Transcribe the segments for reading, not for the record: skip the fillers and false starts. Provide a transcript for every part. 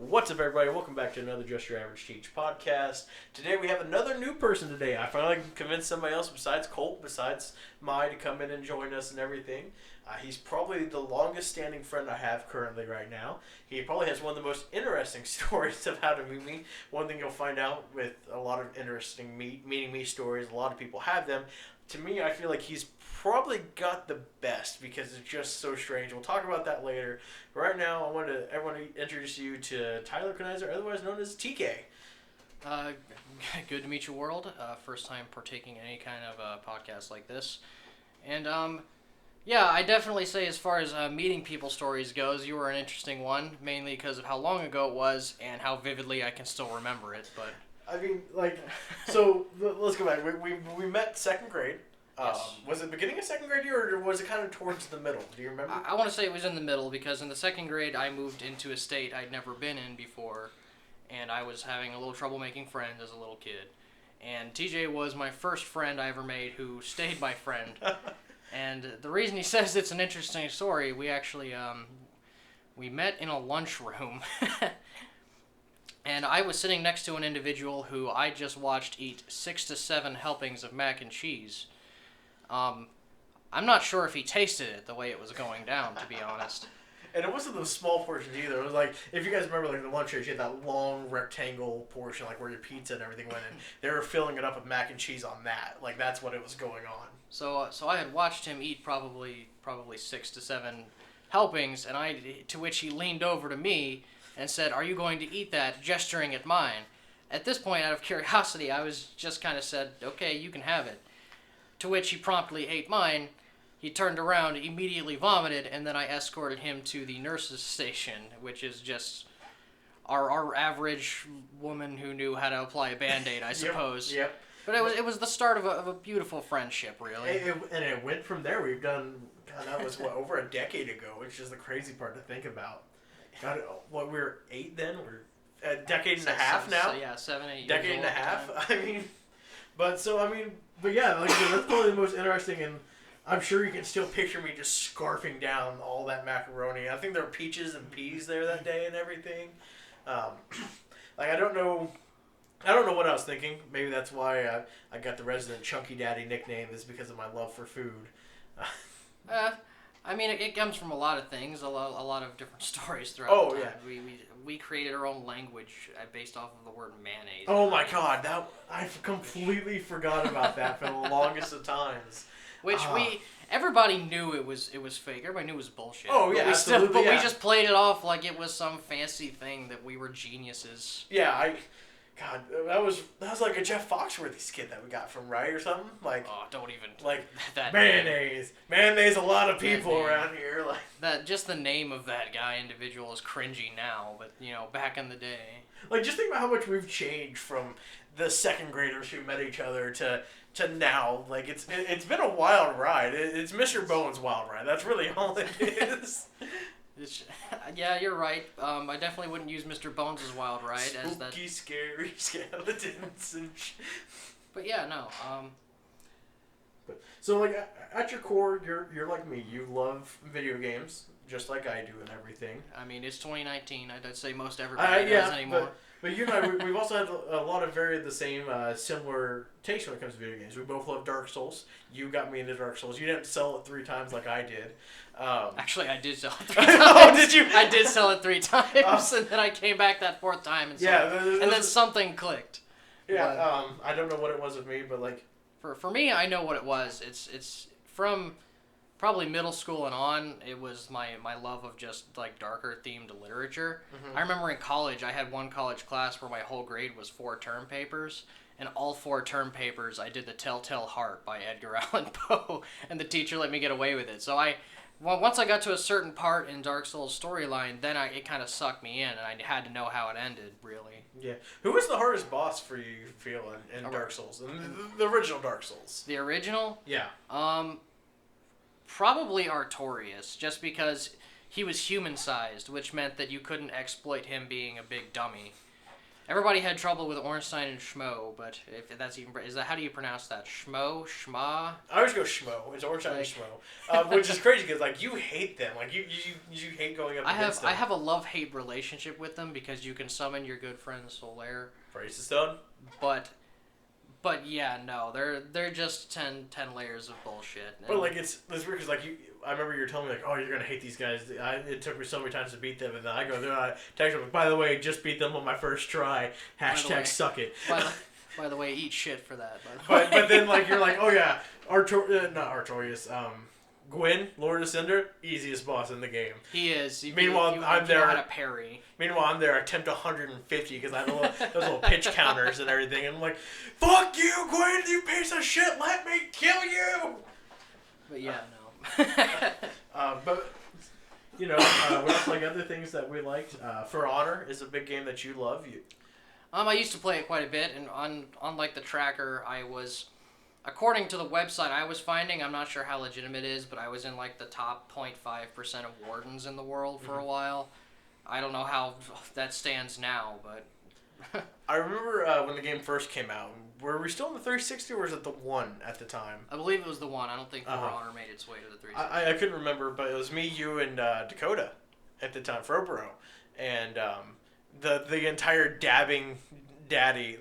What's up, everybody? Welcome back to another Just Your Average Teach podcast. Today we have another new person today. I finally convinced somebody else besides Colt, besides Mai, to come in and join us and everything. He's probably the longest standing friend I have currently right now. He probably has one of the most interesting stories of how to meet me. One thing you'll find out with a lot of interesting meeting me stories, a lot of people have them. To me, I feel like he's probably got the best because it's just so strange. We'll talk about that later. Right now, I want to introduce you to Tyler Knizer, otherwise known as TK. Good to meet you, world. First time partaking in any kind of podcast like this. And, yeah, I definitely say as far as meeting people stories goes, you were an interesting one, mainly because of how long ago it was and how vividly I can still remember it, but... I mean, so let's go back. We met second grade. Yes. Was it beginning of second grade year, or was it kind of towards the middle? Do you remember? I want to say it was in the middle, because in the second grade, I moved into a state I'd never been in before, and I was having a little trouble making friends as a little kid. And TJ was my first friend I ever made who stayed my friend. And the reason he says it's an interesting story, we actually, we met in a lunchroom. And I was sitting next to an individual who I just watched eat 6 to 7 helpings of mac and cheese. I'm not sure if he tasted it the way it was going down, to be honest. And it wasn't those small portions either. It was like, if you guys remember, like the lunch area, you had that long rectangle portion, like where your pizza and everything went in. They were filling it up with mac and cheese on that. Like, that's what it was going on. So I had watched him eat probably 6 to 7 helpings, and to which he leaned over to me and said, "Are you going to eat that?" gesturing at mine. At this point, out of curiosity, I was just kind of said, "Okay, you can have it." To which he promptly ate mine. He turned around, immediately vomited, and then I escorted him to the nurse's station, which is just our average woman who knew how to apply a Band-Aid, I suppose. Yep. But it was the start of a beautiful friendship, really. And it went from there. We've done, God, that was over a decade ago, which is the crazy part to think about. God, we were 8 then? We're a decade and a half now? So, yeah, 7, 8 years Decade and a old half? I mean, but yeah, like that's probably the most interesting, and I'm sure you can still picture me just scarfing down all that macaroni. I think there were peaches and peas there that day and everything. I don't know what I was thinking. Maybe that's why I got the resident Chunky Daddy nickname, is because of my love for food. I mean, it comes from a lot of things, a lot of different stories throughout the time. Yeah. We created our own language based off of the word mayonnaise. Oh my God, I completely forgot about that for the longest of times. Which everybody knew it was fake. Everybody knew it was bullshit. Oh yeah, absolutely. We just played it off like it was some fancy thing that we were geniuses. Yeah, God, that was like a Jeff Foxworthy skit that we got from Ray or something. Like, oh, don't even like that mayonnaise. Mayonnaise, a lot of people around here. Like that, just the name of that guy individual is cringy now, but back in the day. Like, just think about how much we've changed from the second graders who met each other to now. Like, it's been a wild ride. It's Mr. Bowen's wild ride. That's really all it is. Yeah, you're right. I definitely wouldn't use Mr. Bones' wild ride as that. Spooky, scary skeletons and But yeah, no. But so, like, at your core, you're like me. You love video games, just like I do, and everything. I mean, it's 2019. I'd say most everybody does anymore. But you and I, we've also had a lot of similar tastes when it comes to video games. We both love Dark Souls. You got me into Dark Souls. You didn't sell it 3 times like I did. Actually, I did sell it 3 times. Oh, did you? I did sell it 3 times, and then I came back that 4th time and sold it. And then something clicked. Yeah, but, I don't know what it was with me, but like... For me, I know what it was. It's from... probably middle school and on, it was my love of just like darker themed literature. Mm-hmm. I remember in college, I had one college class where my whole grade was 4 term papers, and all 4 term papers I did The Telltale Heart by Edgar Allan Poe, and the teacher let me get away with it. So once I got to a certain part in Dark Souls storyline, then it kind of sucked me in, and I had to know how it ended, really. Yeah. Who was the hardest boss for you, you feel, in Dark Souls? The original Dark Souls. The original? Yeah. Probably Artorias, just because he was human-sized, which meant that you couldn't exploit him being a big dummy. Everybody had trouble with Ornstein and Schmo, but if that's even how do you pronounce that? Schmo, Schma? I always go Schmo. It's Ornstein and Schmo, which is crazy because like you hate them. Like you hate going up against them. I have a love-hate relationship with them because you can summon your good friend Solaire. Praise the stone. But yeah, no, they're just 10 layers of bullshit. But like it's weird because like I remember you were telling me like, oh, you're gonna hate these guys. It took me so many times to beat them, and then I go there, I text them, like, by the way, just beat them on my first try. Hashtag suck it. By the way, eat shit for that. But then like you're like, oh yeah, not Artorias, Gwyn, Lord Ascender, easiest boss in the game. He is. Meanwhile, I'm there. How to parry. Meanwhile, I'm there. Attempt 150 because I have those little pitch counters and everything. And I'm like, fuck you, Gwyn, you piece of shit. Let me kill you. But yeah, no. But you know, we also like other things that we liked. For Honor is a big game that you love. I used to play it quite a bit, and on like the tracker, I was, according to the website I was finding, I'm not sure how legitimate it is, but I was in like the top 0.5% of wardens in the world for a while. I don't know how that stands now, but I remember when the game first came out. Were we still in the 360 or was it the 1 at the time? I believe it was the 1. I don't think For Honor made its way to the 360. I couldn't remember, but it was me, you, and Dakota at the time, Frobro. And the entire dabbing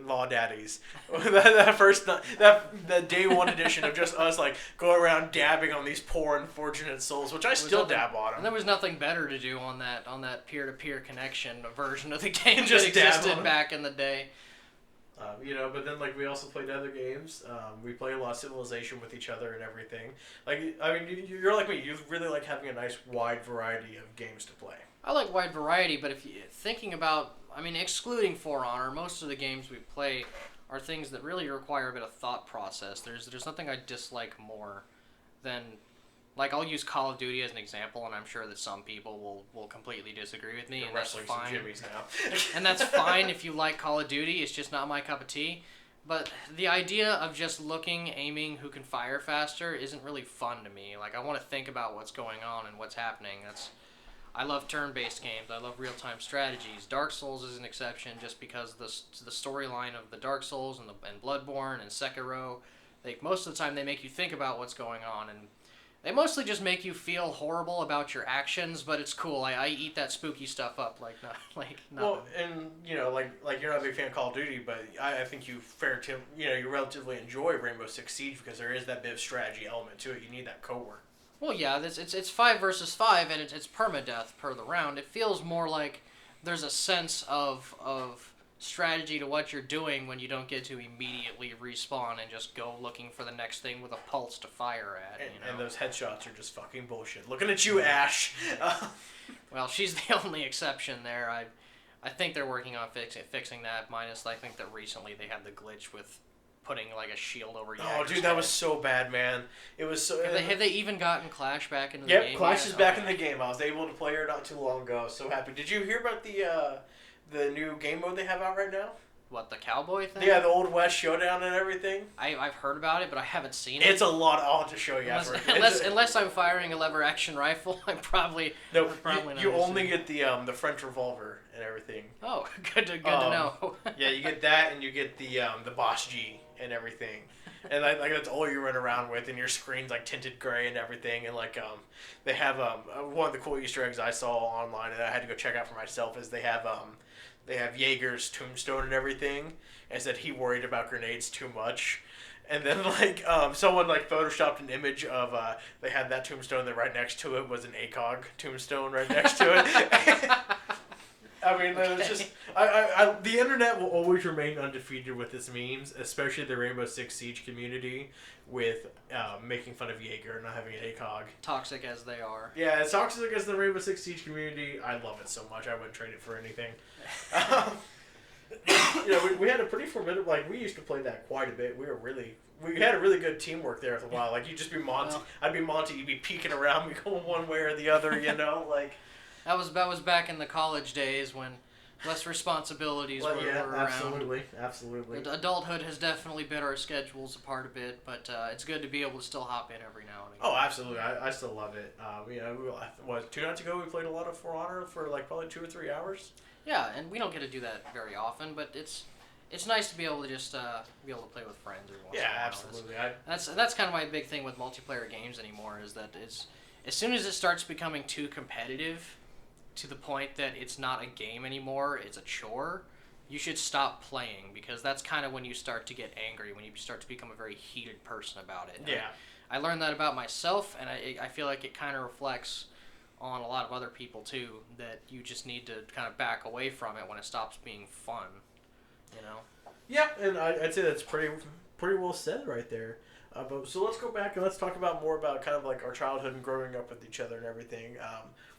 law daddies. that day one edition of just us like go around dabbing on these poor unfortunate souls, which I still dab on them. And there was nothing better to do on that peer-to-peer connection version of the game just that existed back in the day. You know, but then like we also played other games. We played a lot of Civilization with each other and everything. Like, I mean, you're like me. You really like having a nice wide variety of games to play. I like wide variety, but if you thinking about, I mean, excluding For Honor, most of the games we play are things that really require a bit of thought process. There's nothing I dislike more than, like, I'll use Call of Duty as an example, and I'm sure that some people will completely disagree with me, and that's fine. And that's fine if you like Call of Duty. It's just not my cup of tea. But the idea of just looking, aiming, who can fire faster isn't really fun to me. Like, I want to think about what's going on and what's happening. I love turn-based games. I love real-time strategies. Dark Souls is an exception just because the storyline of the Dark Souls and Bloodborne and Sekiro, most of the time they make you think about what's going on, and they mostly just make you feel horrible about your actions, but it's cool. I eat that spooky stuff up like nothing. Well, and you know, like you're not a big fan of Call of Duty, but I think you relatively enjoy Rainbow Six Siege because there is that bit of strategy element to it. You need that co-work. Well, yeah, it's 5 versus 5, and it's permadeath per the round. It feels more like there's a sense of strategy to what you're doing when you don't get to immediately respawn and just go looking for the next thing with a pulse to fire at. And those headshots are just fucking bullshit. Looking at you, Ash. Well, she's the only exception there. I think they're working on fixing that. Minus, I think that recently they had the glitch with putting like a shield over you. Oh, dude, that was so bad, man. It was so. Have they even gotten Clash back into the game? Yep, Clash is back in the game. I was able to play her not too long ago. So happy. Did you hear about the new game mode they have out right now? What, the cowboy thing? Yeah, the Old West Showdown and everything. I've heard about it, but I haven't seen it. It's a lot. I'll have to show you unless I'm firing a lever action rifle, I'm probably not. You only get the French revolver and everything. Oh, good to know. Yeah, you get that, and you get the Boss G and everything, and like that's all you run around with, and your screen's like tinted gray and everything, and like they have one of the cool Easter eggs I saw online, and I had to go check out for myself is they have Jaeger's tombstone and everything, and said he worried about grenades too much. And then like someone like photoshopped an image of they had that tombstone, then right next to it was an ACOG tombstone right next to it. I mean, it's just the internet will always remain undefeated with its memes, especially the Rainbow Six Siege community, with making fun of Jaeger and not having an ACOG. Toxic as they are. Yeah, as toxic as the Rainbow Six Siege community, I love it so much. I wouldn't trade it for anything. We had a pretty formidable. Like we used to play that quite a bit. We had a really good teamwork there for a while. Like you'd just be Monty, I'd be Monty. You'd be peeking around, me going one way or the other. Like. That was back in the college days when less responsibilities were around. Absolutely. Adulthood has definitely bit our schedules apart a bit, but it's good to be able to still hop in every now and again. Oh, absolutely. I still love it. 2 nights ago we played a lot of For Honor for like probably 2 or 3 hours. Yeah, and we don't get to do that very often, but it's nice to be able to just be able to play with friends every once in a while. Yeah, absolutely. That's kind of my big thing with multiplayer games anymore is that as soon as it starts becoming too competitive to the point that it's not a game anymore, it's a chore, you should stop playing because that's kind of when you start to get angry, when you start to become a very heated person about it. Yeah. I learned that about myself, and I feel like it kind of reflects on a lot of other people too, that you just need to kind of back away from it when it stops being fun, you know? Yeah, and I'd say that's pretty well said right there. So let's go back and let's talk about more about kind of like our childhood and growing up with each other and everything.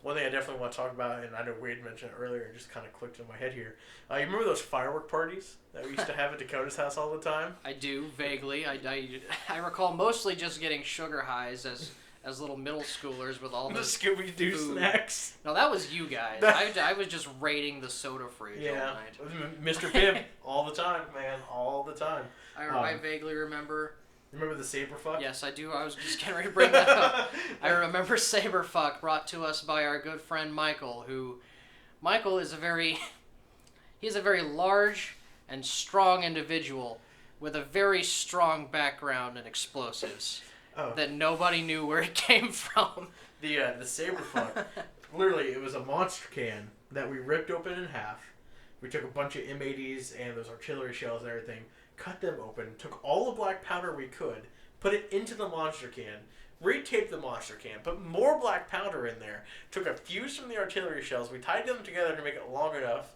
One thing I definitely want to talk about, and I know Wade mentioned it earlier, and just kind of clicked in my head here. You remember those firework parties that we used to have at Dakota's house all the time? I do, vaguely. I recall mostly just getting sugar highs as little middle schoolers with all The the Scooby-Doo food. snacks. No, that was you guys. I was just raiding the soda fridge all Yeah, night. Mr. Pibb, all the time, man, all the time. I vaguely remember. Remember the Sabre Fuck? Yes, I do. I was just getting ready to bring that up. I remember Sabre Fuck brought to us by our good friend Michael, Michael is he's a very large and strong individual with a very strong background in explosives that nobody knew where it came from. The Sabre Fuck, literally, it was a monster can that we ripped open in half. We took a bunch of M80s and those artillery shells and everything, cut them open, took all the black powder we could, put it into the monster can, retaped the monster can, put more black powder in there, took a fuse from the artillery shells, we tied them together to make it long enough,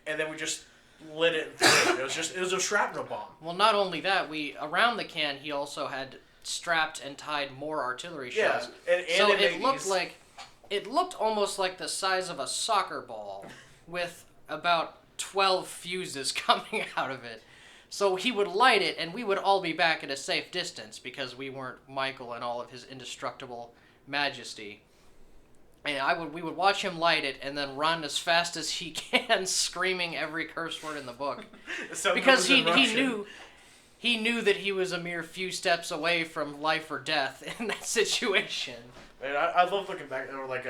and then we just lit it and threw it. It was a shrapnel bomb. Well, not only that, around the can he also had strapped and tied more artillery shells. Yeah, and so M80s. it looked almost like the size of a soccer ball with about 12 fuses coming out of it. So he would light it, and we would all be back at a safe distance because we weren't Michael and all of his indestructible majesty. And we would watch him light it and then run as fast as he can, screaming every curse word in the book. Because he knew that he was a mere few steps away from life or death in that situation. Man, I love looking back. There were like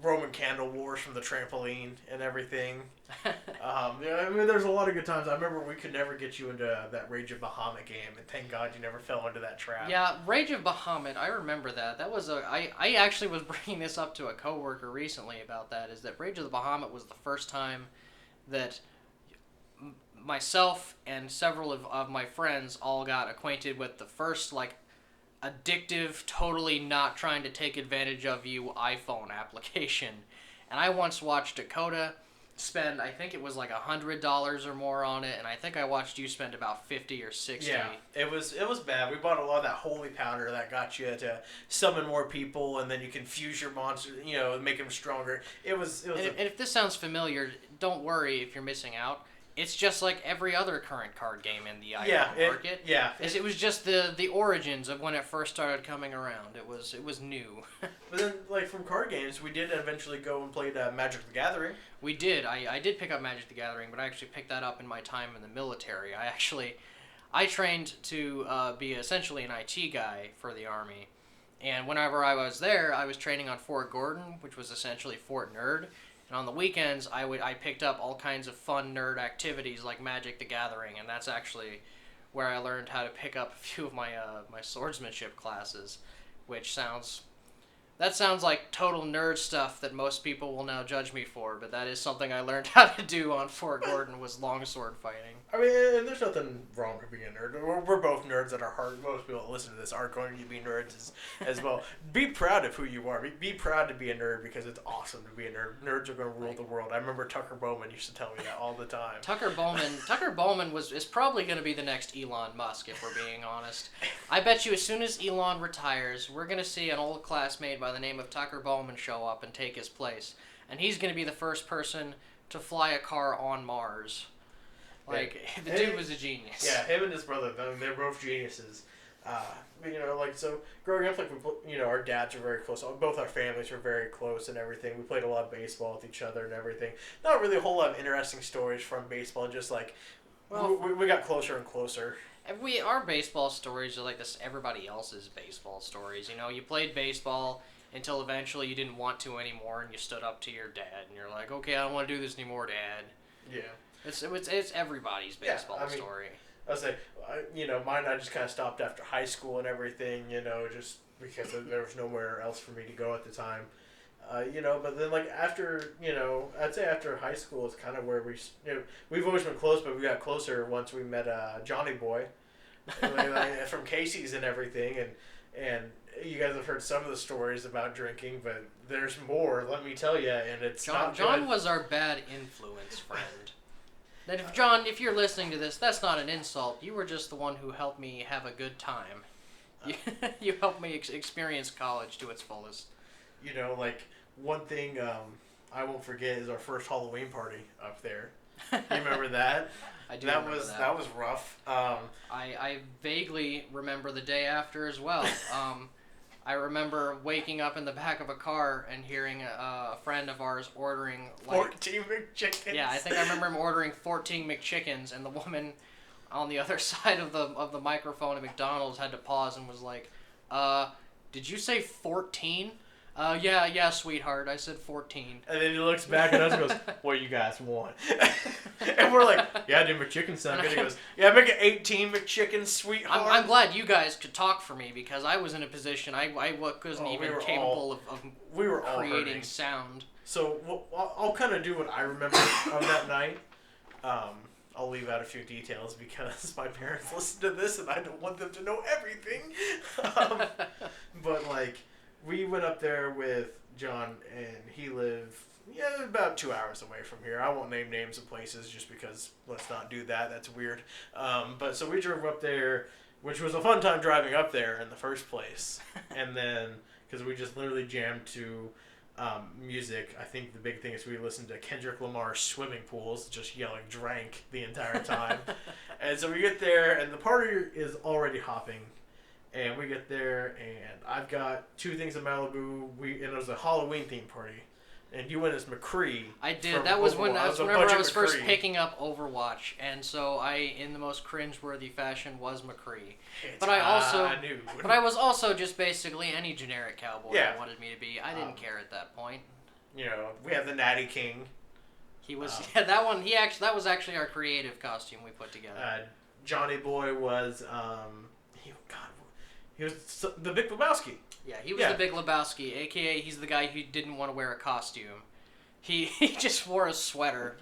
Roman candle wars from the trampoline and everything. Yeah, I mean, there's a lot of good times. I remember we could never get you into that Rage of Bahamut game, and thank God you never fell into that trap. Yeah, Rage of Bahamut, I remember that. That was I actually was bringing this up to a coworker recently about that, is that Rage of the Bahamut was the first time that myself and several of my friends all got acquainted with the first, like, addictive, totally not trying to take advantage of you iPhone application. And I once watched Dakota spend, I think it was like $100 or more on it, and I think I watched you spend about 50 or 60. Yeah, it was bad. We bought a lot of that holy powder that got you to summon more people, and then you can fuse your monster, make them stronger. And if this sounds familiar, don't worry if you're missing out. It's just like every other current card game in the iPhone market. It was just the origins of when it first started coming around. It was new. But then, like, from card games, we did eventually go and play Magic the Gathering. We did. I did pick up Magic the Gathering, but I actually picked that up in my time in the military. I trained to be essentially an IT guy for the Army. And whenever I was there, I was training on Fort Gordon, which was essentially Fort Nerd. And on the weekends, I picked up all kinds of fun nerd activities like Magic the Gathering, and that's actually where I learned how to pick up a few of my my swordsmanship classes, which sounds like total nerd stuff that most people will now judge me for, but that is something I learned how to do on Fort Gordon, was longsword fighting. I mean, there's nothing wrong with being a nerd. We're both nerds at our heart. Most people that listen to this are going to be nerds as well. Be proud of who you are. Be proud to be a nerd, because it's awesome to be a nerd. Nerds are going to rule the world. I remember Tucker Bowman used to tell me that all the time. Tucker Bowman is probably going to be the next Elon Musk, if we're being honest. I bet you as soon as Elon retires, we're going to see an old classmate by the name of Tucker Bowman show up and take his place. And he's going to be the first person to fly a car on Mars. Like, the dude was a genius. Yeah, him and his brother, they're both geniuses. So growing up, our dads were very close. Both our families were very close and everything. We played a lot of baseball with each other and everything. Not really a whole lot of interesting stories from baseball, just like, we got closer and closer. Our baseball stories are like this everybody else's baseball stories. You played baseball until eventually you didn't want to anymore, and you stood up to your dad, and you're like, okay, I don't want to do this anymore, Dad. Yeah. It's everybody's baseball story. I was like, mine, I just kind of stopped after high school and everything, just because there was nowhere else for me to go at the time. But then, like, after, I'd say after high school is kind of where we've always been close, but we got closer once we met Johnny Boy from Casey's and everything. And you guys have heard some of the stories about drinking, but there's more, let me tell you, and it's not John good. was our bad influence friend. That if you're listening to this, that's not an insult. You were just the one who helped me have a good time. You helped me experience college to its fullest. Like, one thing I won't forget is our first Halloween party up there. You remember that? I do. That was rough. I vaguely remember the day after as well. I remember waking up in the back of a car and hearing a friend of ours ordering 14 McChickens. Yeah, I think I remember him ordering 14 McChickens, and the woman on the other side of the microphone at McDonald's had to pause and was like, did you say 14? Yeah, sweetheart, I said 14. And then he looks back at us and goes, what do you guys want? And we're like, yeah, dude, McChicken sound good. He goes, yeah, make it 18 McChickens, sweetheart. I'm glad you guys could talk for me, because I was in a position I wasn't even capable of we were all creating hurting. sound. So I'll kind of do what I remember of that night. I'll leave out a few details because my parents listen to this and I don't want them to know everything. But, like, we went up there with John, and he lived about 2 hours away from here. I won't name names of places just because let's not do that. That's weird. But so we drove up there, which was a fun time driving up there in the first place. And then, because we just literally jammed to music. I think the big thing is we listened to Kendrick Lamar's Swimming Pools, just yelling drank the entire time. And so we get there, and the party is already hopping. And we get there, and I've got 2 things in Malibu. And it was a Halloween themed party. And you went as McCree. I did. That was whenever I was first picking up Overwatch, and so I, in the most cringe-worthy fashion, was McCree. But I was also just basically any generic cowboy I wanted me to be. I didn't care at that point. We have the Natty King. He was that one. That was actually our creative costume we put together. Johnny Boy was he was the Big Lebowski. Yeah, he was the Big Lebowski, a.k.a. he's the guy who didn't want to wear a costume. He just wore a sweater.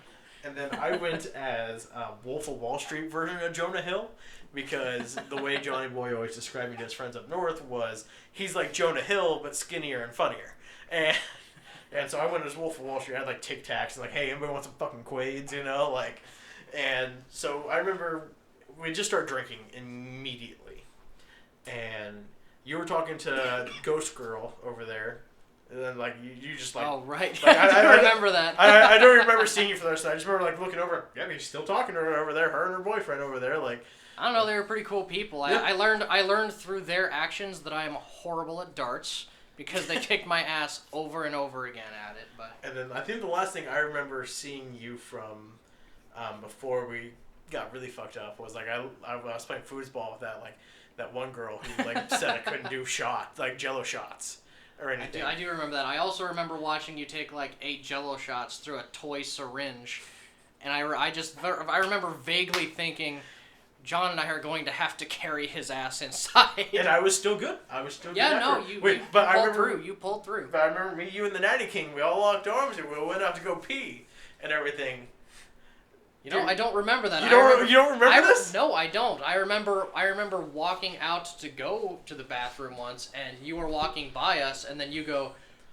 And then I went as Wolf of Wall Street version of Jonah Hill, because the way Johnny Boy always described me to his friends up north was he's like Jonah Hill, but skinnier and funnier. And so I went as Wolf of Wall Street. I had like Tic Tacs and like, hey, anybody want some fucking Quaads, And so I remember we just started drinking immediately. And you were talking to Ghost Girl over there, and then like you just like. Oh right, like, I remember that. I don't remember seeing you for the rest of the night. I just remember like looking over. Yeah, he's still talking to her over there. Her and her boyfriend over there, like. I don't know. They were pretty cool people. Yeah. I learned through their actions that I am horrible at darts, because they kicked my ass over and over again at it. But. And then I think the last thing I remember seeing you from, before we got really fucked up, was like I was playing foosball with that one girl who like said I couldn't do shots, like Jello shots or anything. I do remember that. I also remember watching you take like 8 Jello shots through a toy syringe, and I remember vaguely thinking, John and I are going to have to carry his ass inside. And I was still good. Yeah, no, you pulled through. But I remember me, you, and the Natty King. We all locked arms and we went out to go pee and everything. I don't remember that. You don't remember this? No, I don't. I remember walking out to go to the bathroom once, and you were walking by us, and then you go,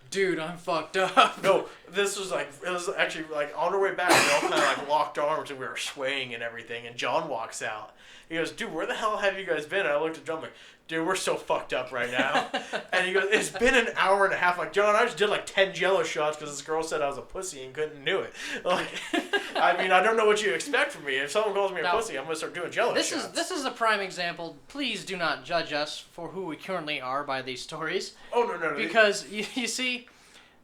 dude, I'm fucked up. No, it was actually like on our way back, we all kind of like locked arms and we were swaying and everything, and John walks out. He goes, dude, where the hell have you guys been? And I looked at John like, dude, we're so fucked up right now. And he goes, it's been an hour and a half. Like, John, I just did like 10 Jello shots because this girl said I was a pussy and couldn't do it. Like, I mean, I don't know what you expect from me. If someone calls me a pussy, I'm going to start doing Jello shots. This is a prime example. Please do not judge us for who we currently are by these stories. Oh, no. Because, you see,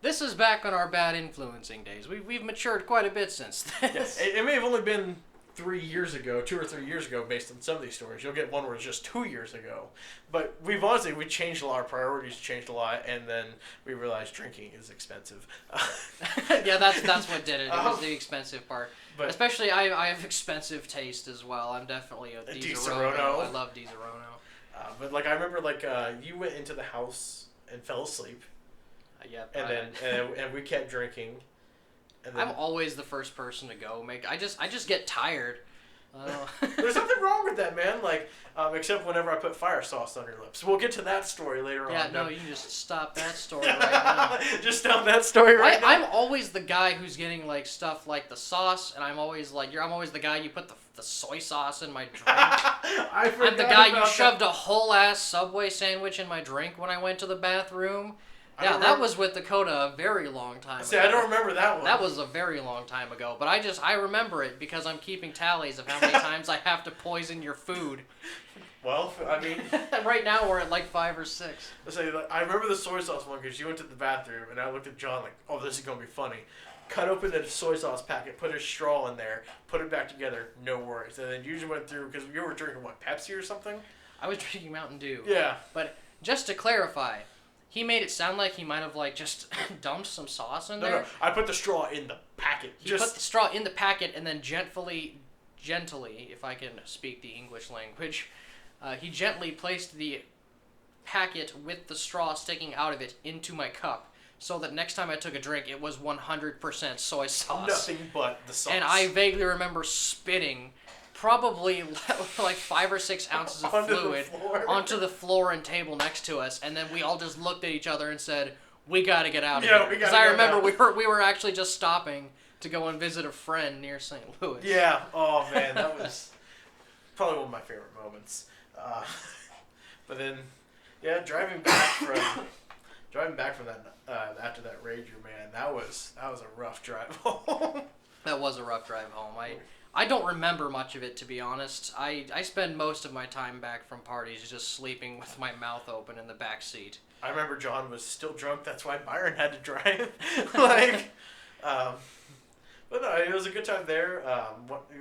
this is back on our bad influencing days. We've matured quite a bit since then. Yes. It may have only been 2 or 3 years ago, based on some of these stories. You'll get one where it's just 2 years ago. But we changed a lot. Our priorities changed a lot, and then we realized drinking is expensive. Yeah, that's what did it. It was the expensive part. But especially, I have expensive taste as well. I'm definitely a Di-Serono. I love Di-Serono. But like I remember, like you went into the house and fell asleep. Yep. And we kept drinking. And then, I'm always the first person to go. I just get tired. There's nothing wrong with that, man. Like, except whenever I put fire sauce on your lips. We'll get to that story later on. Yeah, no, you can just stop that story right now. Just stop that story right now. I'm always the guy who's getting like stuff like the sauce, and I'm always the guy you put the soy sauce in my drink. I'm the guy you shoved a whole ass Subway sandwich in my drink when I went to the bathroom. Yeah, that was with Dakota a very long time ago. See, I don't remember that one. That was a very long time ago, but I remember it because I'm keeping tallies of how many times I have to poison your food. Well, I mean... Right now we're at like 5 or 6. I remember the soy sauce one because you went to the bathroom and I looked at John like, oh, this is going to be funny. Cut open the soy sauce packet, put a straw in there, put it back together, no worries. And then you just went through, because you were drinking, what, Pepsi or something? I was drinking Mountain Dew. Yeah. But just to clarify... He made it sound like he might have like just dumped some sauce in there. No, I put the straw in the packet. He put the straw in the packet and then gently, if I can speak the English language, he gently placed the packet with the straw sticking out of it into my cup, so that next time I took a drink, it was 100% soy sauce. Nothing but the sauce. And I vaguely remember spitting probably like 5 or 6 ounces of fluid onto the floor and table next to us, and then we all just looked at each other and said, "We gotta get out of here." Because I remember we were actually just stopping to go and visit a friend near St. Louis. Yeah. Oh man, that was probably one of my favorite moments. But then, yeah, driving back from that after that Rager, man, that was a rough drive home. That was a rough drive home. I don't remember much of it, to be honest. I spend most of my time back from parties just sleeping with my mouth open in the back seat. I remember John was still drunk. That's why Byron had to drive. But no, it was a good time there.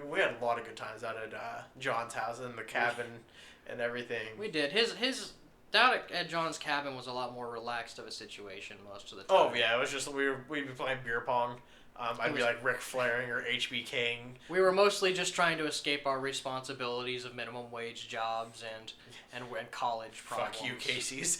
We had a lot of good times out at John's house and the cabin and everything. We did. His down at John's cabin was a lot more relaxed of a situation most of the time. Oh yeah, it was just we'd be playing beer pong. I'd be like Ric Flairing or HBKing. We were mostly just trying to escape our responsibilities of minimum wage jobs and college problems. Fuck you, Casey's.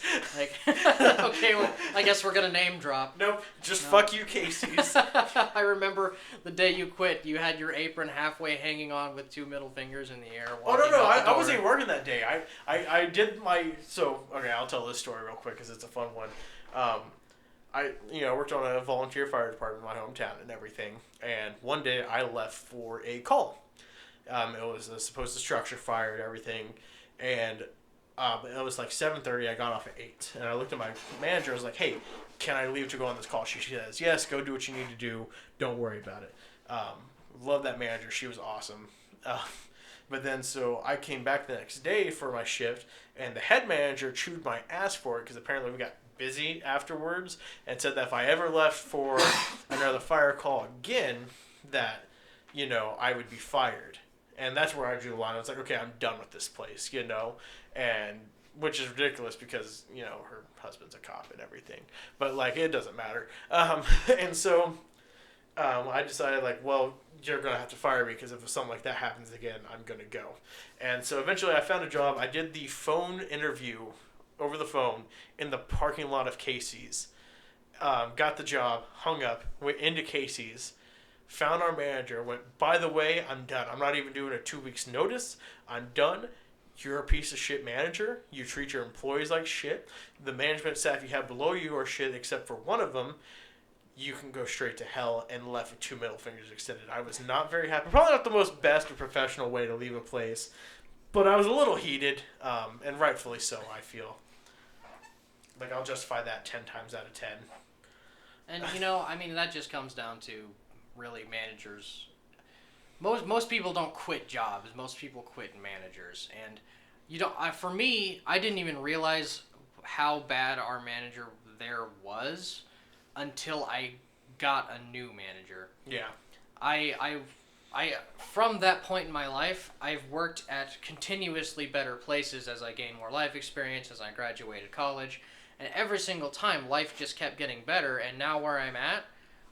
Okay, well, I guess we're gonna name drop. Nope, fuck you, Casey's. I remember the day you quit. You had your apron halfway hanging on with 2 middle fingers in the air. Oh no, I wasn't even working that day. I did my okay. I'll tell this story real quick because it's a fun one. I worked on a volunteer fire department in my hometown and everything. And one day I left for a call. It was a supposed structure fire and everything. And it was like 7:30. I got off at 8. And I looked at my manager. I was like, hey, can I leave to go on this call? She says, yes, go do what you need to do. Don't worry about it. Love that manager. She was awesome. But then so I came back the next day for my shift. And the head manager chewed my ass for it because apparently we got busy afterwards and said that if I ever left for another fire call again, that I would be fired. And that's where I drew the line. I was like, okay, I'm done with this place, and which is ridiculous because her husband's a cop and everything, but like it doesn't matter. And so I decided like, well, you're gonna have to fire me because if something like that happens again, I'm gonna go. And so eventually I found a job. I did the phone interview over the phone in the parking lot of Casey's. Got the job, hung up, went into Casey's, found our manager, went, by the way, I'm done. I'm not even doing a 2 weeks notice. I'm done. You're a piece of shit manager. You treat your employees like shit. The management staff you have below you are shit except for one of them. You can go straight to hell, and left with 2 middle fingers extended. I was not very happy. Probably not the most best or professional way to leave a place, but I was a little heated, and rightfully so, I feel. Like, I'll justify that 10 times out of 10. And, that just comes down to, really, managers. Most people don't quit jobs. Most people quit managers. And, for me, I didn't even realize how bad our manager there was until I got a new manager. Yeah. I from that point in my life, I've worked at continuously better places as I gained more life experience, as I graduated college, and every single time life just kept getting better. And now where I'm at,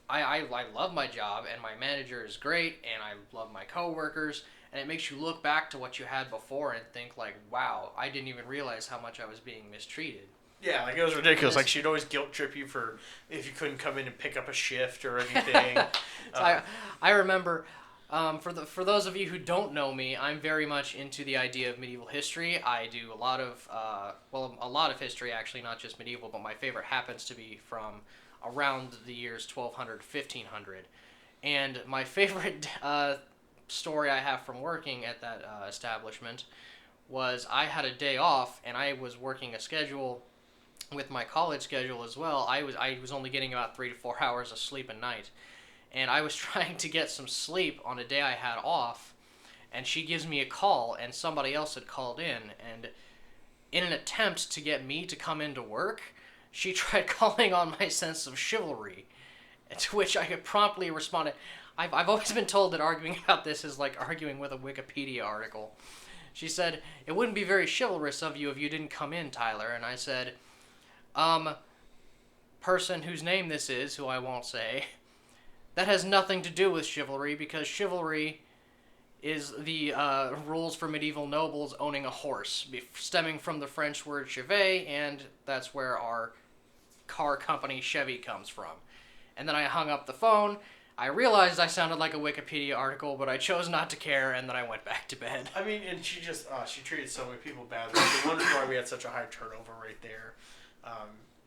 I love my job, and my manager is great, and I love my coworkers, and it makes you look back to what you had before and think like, wow, I didn't even realize how much I was being mistreated. Yeah, like it was ridiculous. Like she'd always guilt trip you for if you couldn't come in and pick up a shift or anything. I remember. For those of you who don't know me, I'm very much into the idea of medieval history. I do a lot of history actually, not just medieval, but my favorite happens to be from around the years 1200, 1500. And my favorite story I have from working at that establishment was I had a day off and I was working a schedule with my college schedule as well. I was only getting about 3 to 4 hours of sleep a night. And I was trying to get some sleep on a day I had off, and she gives me a call, and somebody else had called in, and in an attempt to get me to come into work, she tried calling on my sense of chivalry, to which I promptly responded. I've always been told that arguing about this is like arguing with a Wikipedia article. She said, "It wouldn't be very chivalrous of you if you didn't come in, Tyler," and I said, person whose name this is, who I won't say, that has nothing to do with chivalry, because chivalry is the rules for medieval nobles owning a horse, stemming from the French word chevet, and that's where our car company Chevy comes from. And then I hung up the phone. I realized I sounded like a Wikipedia article, but I chose not to care, and then I went back to bed. I mean, and she just, she treated so many people badly. I wondered why we had such a high turnover right there.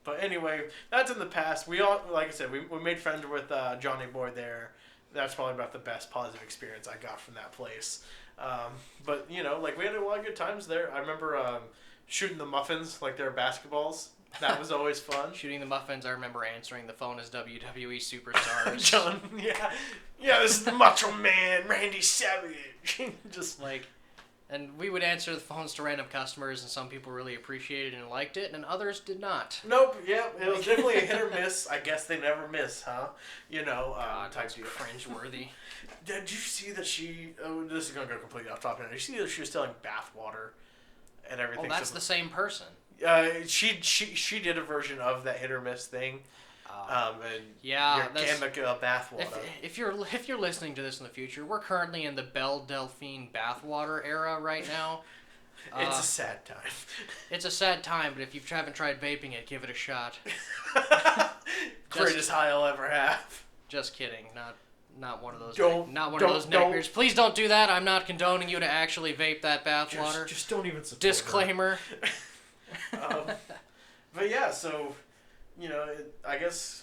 But anyway, that's in the past. We all, like I said, we made friends with Johnny Boy there. That's probably about the best positive experience I got from that place. But, you know, like we had a lot of good times there. I remember shooting the muffins like they were basketballs. That was always fun. Shooting the muffins, I remember answering the phone as WWE superstars. John, yeah, this is the Macho Man, Randy Savage. Just like... And we would answer the phones to random customers, and some people really appreciated it and liked it, and others did not. Nope, yeah, it was definitely a hit or miss. I guess they never miss, huh? You know, God, type deal. Cringeworthy. Did you see that she... Oh, this is going to go completely off topic. Did you see that she was selling bath water and everything? Oh, that's the same person. She did a version of that hit or miss thing. And yeah, your bath water. If you're listening to this in the future, we're currently in the Belle Delphine bathwater era right now. It's a sad time. It's a sad time, but if you haven't tried vaping it, give it a shot. Greatest high I'll ever have. Just kidding. Not one of those. Not one of those nightmares. Please don't do that. I'm not condoning you to actually vape that bathwater. Just don't even support. Disclaimer. But yeah, so. You know, I guess,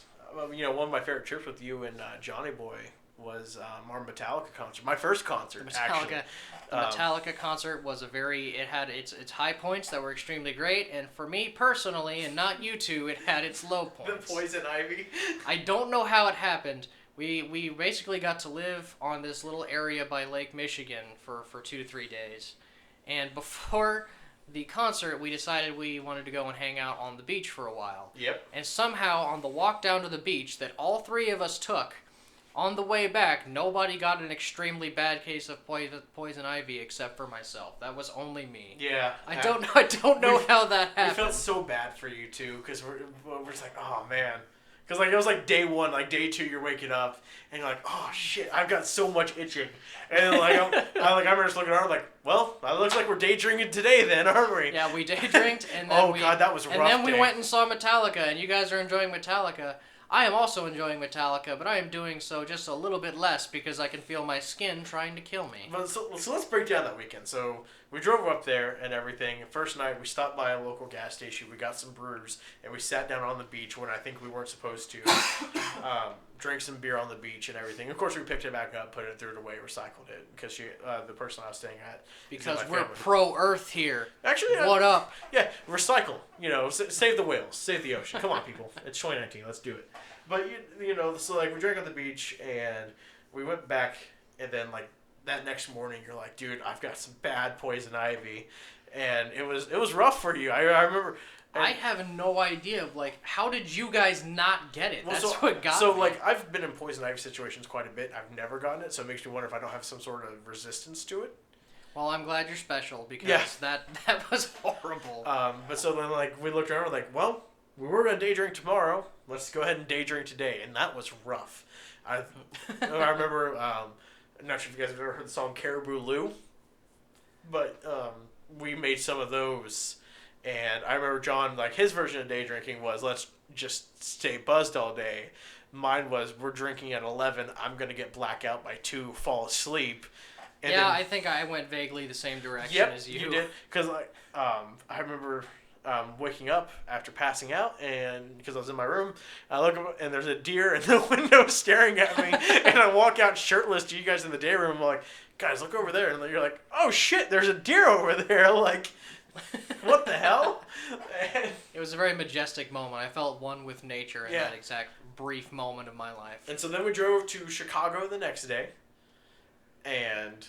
you know, one of my favorite trips with you and Johnny Boy was our Metallica concert. My first concert, actually. The Metallica concert was it had its high points that were extremely great, and for me personally, and not you two, it had its low points. The Poison Ivy. I don't know how it happened. We basically got to live on this little area by Lake Michigan for 2 to 3 days, and before the concert, we decided we wanted to go and hang out on the beach for a while. Yep. And somehow, on the walk down to the beach that all 3 of us took, on the way back, nobody got an extremely bad case of poison ivy except for myself. That was only me. Yeah. I don't know how that happened. We felt so bad for you, too, because we're just like, oh, man. Because like it was like day 1, like day 2, you're waking up and you're like, oh shit, I've got so much itching, and then like I remember just looking around like, well, it looks like we're day drinking today then, aren't we? Yeah, we day drinked and then God, that was a rough And then we day. went and saw Metallica, and you guys are enjoying Metallica. I am also enjoying Metallica, but I am doing so just a little bit less because I can feel my skin trying to kill me. But so let's break down that weekend. So we drove up there and everything. First night, we stopped by a local gas station. We got some brews, and we sat down on the beach when I think we weren't supposed to. Drank some beer on the beach and everything. Of course, we picked it back up, put it, threw it away, recycled it because the person I was staying at. Because we're pro-Earth here. Actually, what up? Yeah, recycle. You know, save the whales, save the ocean. Come on, people. It's 2019. Let's do it. But you know, so like we drank on the beach and we went back, and then like that next morning, you're like, dude, I've got some bad poison ivy, and it was rough for you. I remember I have no idea of, like, how did you guys not get it? Well, That's what got me. So, like, I've been in poison ivy situations quite a bit. I've never gotten it, so it makes me wonder if I don't have some sort of resistance to it. Well, I'm glad you're special, because that was horrible. But so then, like, we looked around, we're like, well, we were going to day drink tomorrow. Let's go ahead and day drink today. And that was rough. I remember, I'm not sure if you guys have ever heard the song Caribou Lou, but we made some of those. And I remember John, like, his version of day drinking was, let's just stay buzzed all day. Mine was, we're drinking at 11, I'm going to get blackout by 2, fall asleep. And yeah, then, I think I went vaguely the same direction as you. You did. Because, like, I remember waking up after passing out, and because I was in my room, I look up, and there's a deer in the window staring at me, and I walk out shirtless to you guys in the day room. I'm like, guys, look over there. And you're like, oh, shit, there's a deer over there. Like, what the hell? It was a very majestic moment. I felt one with nature in that exact brief moment of my life. And so then we drove to Chicago the next day, and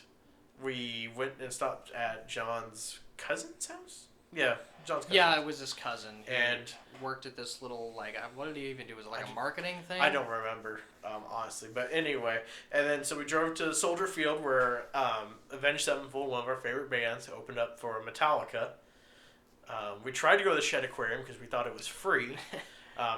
we went and stopped at John's cousin's house? Yeah, John's cousin. Yeah, it was his cousin. And worked at this little, like, what did he even do? Was it like a marketing thing? I don't remember, honestly. But anyway, and then so we drove to Soldier Field where Avenged Sevenfold, one of our favorite bands, opened up for Metallica. We tried to go to the Shed Aquarium because we thought it was free.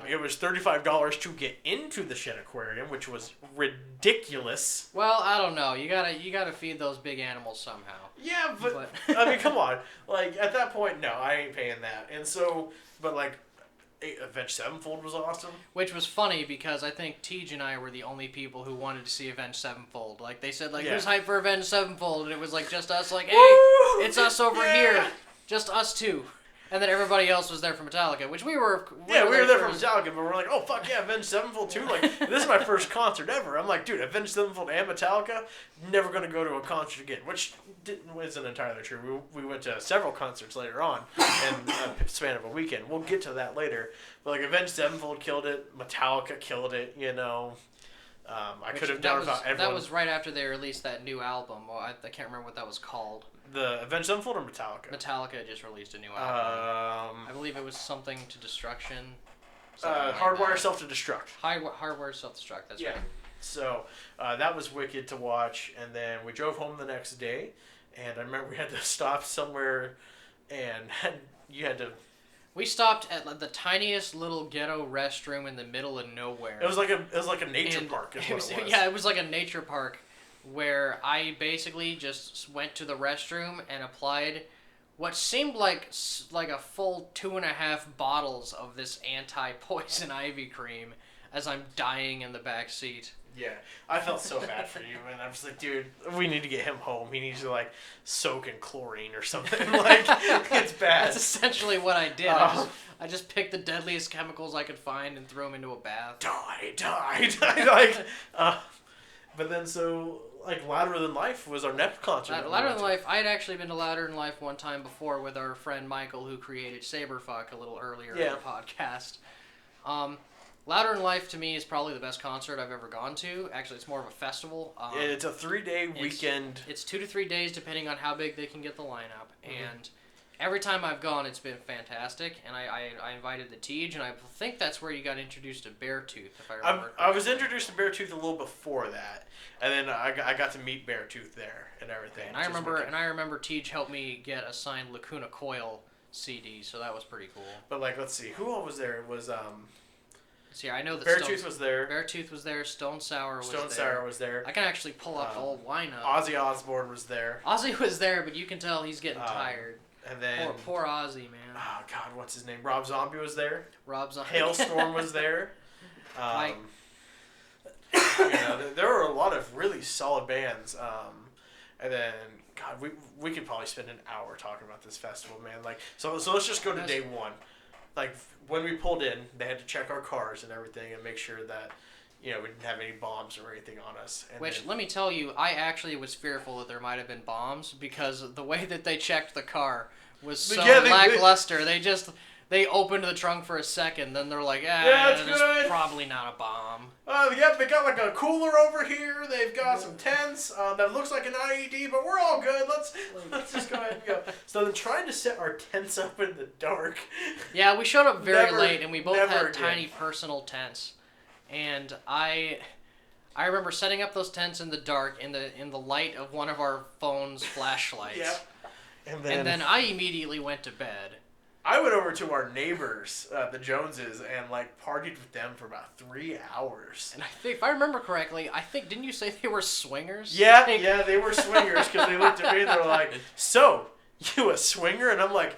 It was $35 to get into the Shed Aquarium, which was ridiculous. Well, I don't know. You gotta feed those big animals somehow. Yeah, but I mean, come on. Like, at that point, no, I ain't paying that. And so, but like, Avenged Sevenfold was awesome. Which was funny because I think Tej and I were the only people who wanted to see Avenged Sevenfold. Like, they said, like, who's hyped for Avenged Sevenfold? And it was like just us, like, hey, it's us over here. Just us two. And then everybody else was there for Metallica, which we were. We were there for Metallica, but we're like, oh, fuck yeah, Avenged Sevenfold too. Like, this is my first concert ever. I'm like, dude, Avenged Sevenfold and Metallica, never going to go to a concert again, which isn't entirely true. We went to several concerts later on in a span of a weekend. We'll get to that later. But, like, Avenged Sevenfold killed it. Metallica killed it, you know. I could have done without everyone. That was right after they released that new album. Well, I can't remember what that was called. The Avenged Sevenfold or Metallica? Metallica just released a new album. I believe it was something to Destruction. Hardwire Self-Destruct. Hardwire Self-Destruct, that's right. So that was wicked to watch. And then we drove home the next day. And I remember we had to stop somewhere and you had to... We stopped at the tiniest little ghetto restroom in the middle of nowhere. It was like a nature park. It was. Yeah, it was like a nature park where I basically just went to the restroom and applied what seemed like a full 2.5 bottles of this anti-poison ivy cream as I'm dying in the back seat. Yeah, I felt so bad for you, man. I was like, dude, we need to get him home. He needs to, like, soak in chlorine or something. Like, it's bad. That's essentially what I did. I just picked the deadliest chemicals I could find and threw them into a bath. Die. Like, but then so, like, Louder Than Life was our next concert. Louder Than Life, I had actually been to Louder Than Life one time before with our friend Michael, who created Sabre Fuck a little earlier in the podcast. Louder Than Life, to me, is probably the best concert I've ever gone to. Actually, it's more of a festival. It's a 3-day weekend. It's 2 to 3 days, depending on how big they can get the lineup. And every time I've gone, it's been fantastic. And I invited the Tej, and I think that's where you got introduced to Beartooth, if I remember. I was introduced to Beartooth a little before that. And then I got to meet Beartooth there and everything. And I remember Tej helped me get a signed Lacuna Coil CD, so that was pretty cool. But, like, let's see. Who all was there? It was... See, I know that Beartooth was there. Beartooth was there. Stone Sour was there. Stone Sour was there. I can actually pull up the whole lineup. Ozzy Osbourne was there. Ozzy was there, but you can tell he's getting tired. And then poor Ozzy, man. Oh God, what's his name? Rob Zombie was there. Rob Zombie. Hailstorm was there. You know, there were a lot of really solid bands. And then God, we could probably spend an hour talking about this festival, man. Like, so let's just go to day one. Like, when we pulled in, they had to check our cars and everything and make sure that, you know, we didn't have any bombs or anything on us. And let me tell you, I actually was fearful that there might have been bombs because the way that they checked the car was so lackluster. they opened the trunk for a second, then they're like, yeah, it's it's good. probably not a bomb. Yep, they got like a cooler over here. They've got some tents that looks like an IED, but we're all good. Let's just go ahead and go. So they're trying to set our tents up in the dark. Yeah, we showed up very late, and we both had again. tiny personal tents. And I remember setting up those tents in the dark in the light of one of our phone's flashlights. Yep. And then I immediately went to bed. I went over to our neighbors, the Joneses, and like partied with them for about 3 hours. And I think, if I remember correctly, didn't you say they were swingers? Yeah, they were swingers because they looked at me and they were like, "So, you a swinger?" And I'm like,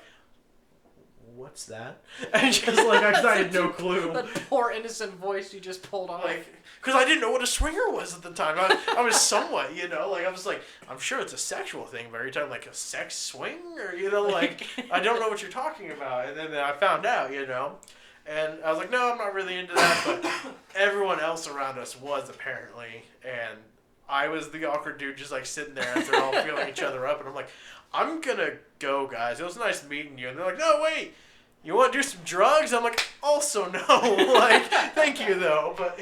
"What's that?" And just like I had no clue. That poor innocent voice you just pulled off. Like, because I didn't know what a swinger was at the time. I was somewhat, like I was like, I'm sure it's a sexual thing, but every time like a sex swing or like I don't know what you're talking about. And then I found out, and I was like, no, I'm not really into that. But everyone else around us was apparently, and I was the awkward dude just like sitting there as they're all feeling each other up, and I'm like, I'm gonna go, guys. It was nice meeting you. And they're like, no, wait. You want to do some drugs? I'm like, also no. Like, thank you though, but.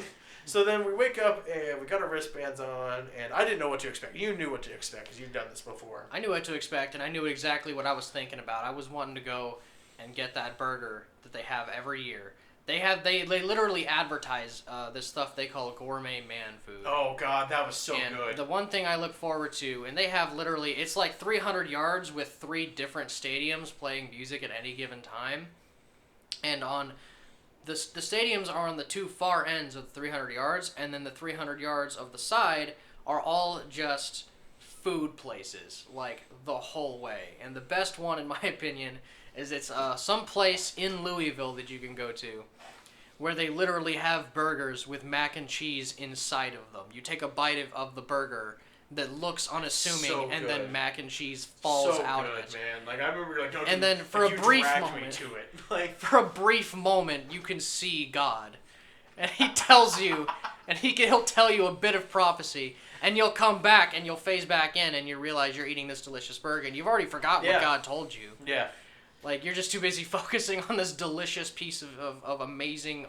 So then we wake up and we got our wristbands on, and I didn't know what to expect. You knew what to expect because you've done this before. I knew what to expect, and I knew exactly what I was thinking about. I was wanting to go and get that burger that they have every year. They literally advertise this stuff they call gourmet man food. Oh God, that was so good. The one thing I look forward to, and they have literally, it's like 300 yards with 3 different stadiums playing music at any given time, and on. The stadiums are on the 2 far ends of the 300 yards, and then the 300 yards of the side are all just food places, like the whole way. And the best one, in my opinion, is it's some place in Louisville that you can go to where they literally have burgers with mac and cheese inside of them. You take a bite of the burger that looks unassuming, and then mac and cheese falls out of it. Man. Like I remember, like, and then for a brief moment, to it. Like for a brief moment, you can see God, and He tells you, and He'll tell you a bit of prophecy, and you'll come back and you'll phase back in, and you realize you're eating this delicious burger, and you've already forgotten what God told you. Yeah. Like you're just too busy focusing on this delicious piece of amazing.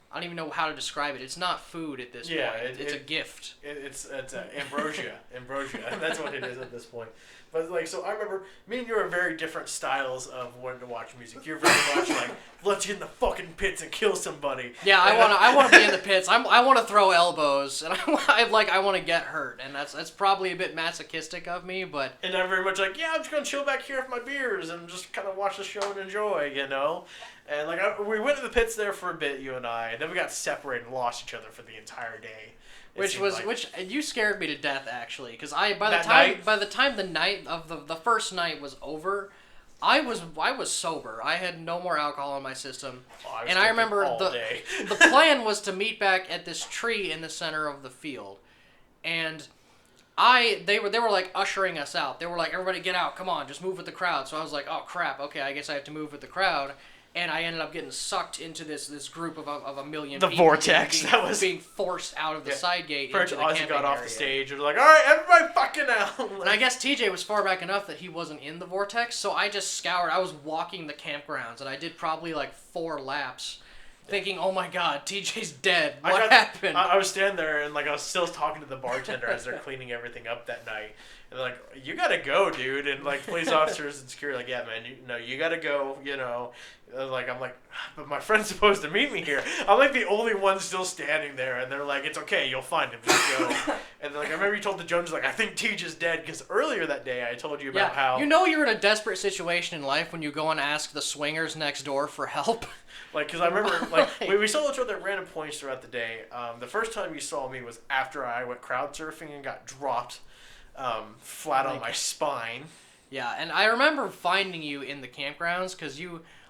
I don't even know how to describe it. It's not food at this point. It's a gift. It's ambrosia. Ambrosia. That's what it is at this point. But like, so I remember me and you are very different styles of wanting to watch music. You're very much like, let's get in the fucking pits and kill somebody. Yeah, I want to be in the pits. I want to throw elbows, and I want to get hurt, and that's probably a bit masochistic of me, but. And I'm very much like, yeah, I'm just gonna chill back here with my beers and just kind of watch the show and enjoy, And like we went to the pits there for a bit, you and I, and then we got separated and lost each other for the entire day. Which you scared me to death actually, because by the time the night of the first night was over, I was sober. I had no more alcohol in my system, and I remember the plan was to meet back at this tree in the center of the field, and they were like ushering us out. They were like, everybody get out, come on, just move with the crowd. So I was like, oh crap, okay, I guess I have to move with the crowd. And I ended up getting sucked into this group of a million people. The vortex. That was being forced out of the side gate into the camping got off area. the stage and was like, all right, everybody fucking out. And I guess TJ was far back enough that he wasn't in the vortex, so I just scoured. I was walking the campgrounds, and I did probably like 4 laps, thinking, oh my god, TJ's dead. What happened? I was standing there, and like I was still talking to the bartender as they're cleaning everything up that night. And they're like, you gotta go, dude. And like police officers and security like, yeah, man, you gotta go, I'm like, but my friend's supposed to meet me here. I'm like the only one still standing there, and they're like, it's okay, you'll find him, just go. And like I remember you told the Jones, like, I think Teach dead, because earlier that day I told you about how you're in a desperate situation in life when you go and ask the swingers next door for help. Like, because I remember, like, we saw each other at random points throughout the day. The first time you saw me was after I went crowd surfing and got dropped flat on my spine. Yeah, and I remember finding you in the campgrounds, because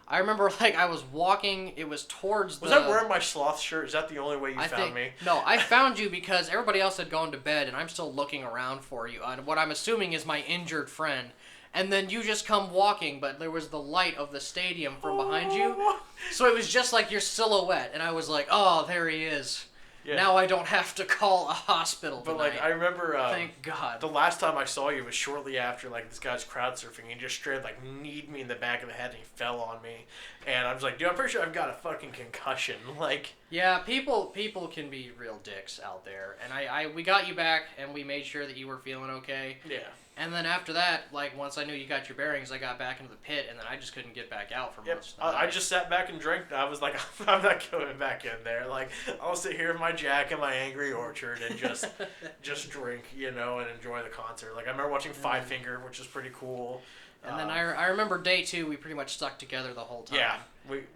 I remember, like, I was walking, it was towards Was I wearing my sloth shirt? Is that the only way you found me? No, I found you because everybody else had gone to bed, and I'm still looking around for you, and what I'm assuming is my injured friend. And then you just come walking, but there was the light of the stadium from behind you. So it was just like your silhouette, and I was like, oh, there he is. Yeah. Now I don't have to call a hospital But tonight. like I remember, Thank God. the last time I saw you was shortly after like this guy's crowd surfing. He just straight like kneed me in the back of the head and he fell on me, and I was like, dude, I'm pretty sure I've got a fucking concussion. Like, Yeah, people can be real dicks out there, and we got you back, and we made sure that you were feeling okay. yeah. And then after that, like, once I knew you got your bearings, I got back into the pit, and then I just couldn't get back out for most of the I night. just sat back and drank. I was like, I'm not going back in there. Like, I'll sit here in my Jack and my Angry Orchard and just drink, you know, and enjoy the concert. Like, I remember watching Five Finger, which is pretty cool. And then I remember day 2, we pretty much stuck together the whole time. Yeah,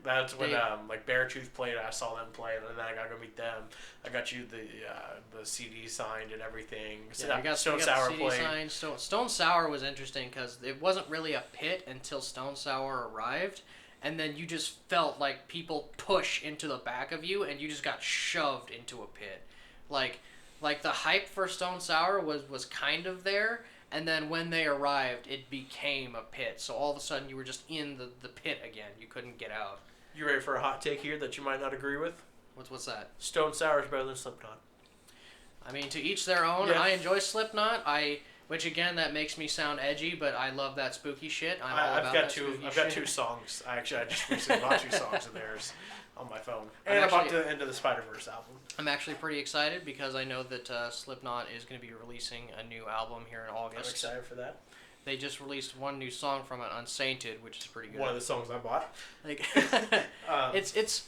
that's when like Beartooth played. I saw them play, and then I got to go meet them. I got you the CD signed and everything. Yeah, we got Stone the Sour CD played. signed. Stone Sour was interesting because it wasn't really a pit until Stone Sour arrived, and then you just felt like people push into the back of you, and you just got shoved into a pit. Like the hype for Stone Sour was kind of there. And then when they arrived, it became a pit. So all of a sudden, you were just in the pit again. You couldn't get out. You ready for a hot take here that you might not agree with? What's that? Stone Sour is better than Slipknot. I mean, to each their own. Yeah. I enjoy Slipknot. Which again, that makes me sound edgy, but I love that spooky shit. I've got two songs. I just recently bought 2 songs of theirs on my phone, and I bought the End of the Spider-Verse album. I'm actually pretty excited because I know that Slipknot is going to be releasing a new album here in August. I'm excited for that. They just released one new song from it, Unsainted, which is pretty good. One of the songs I bought. Like, it's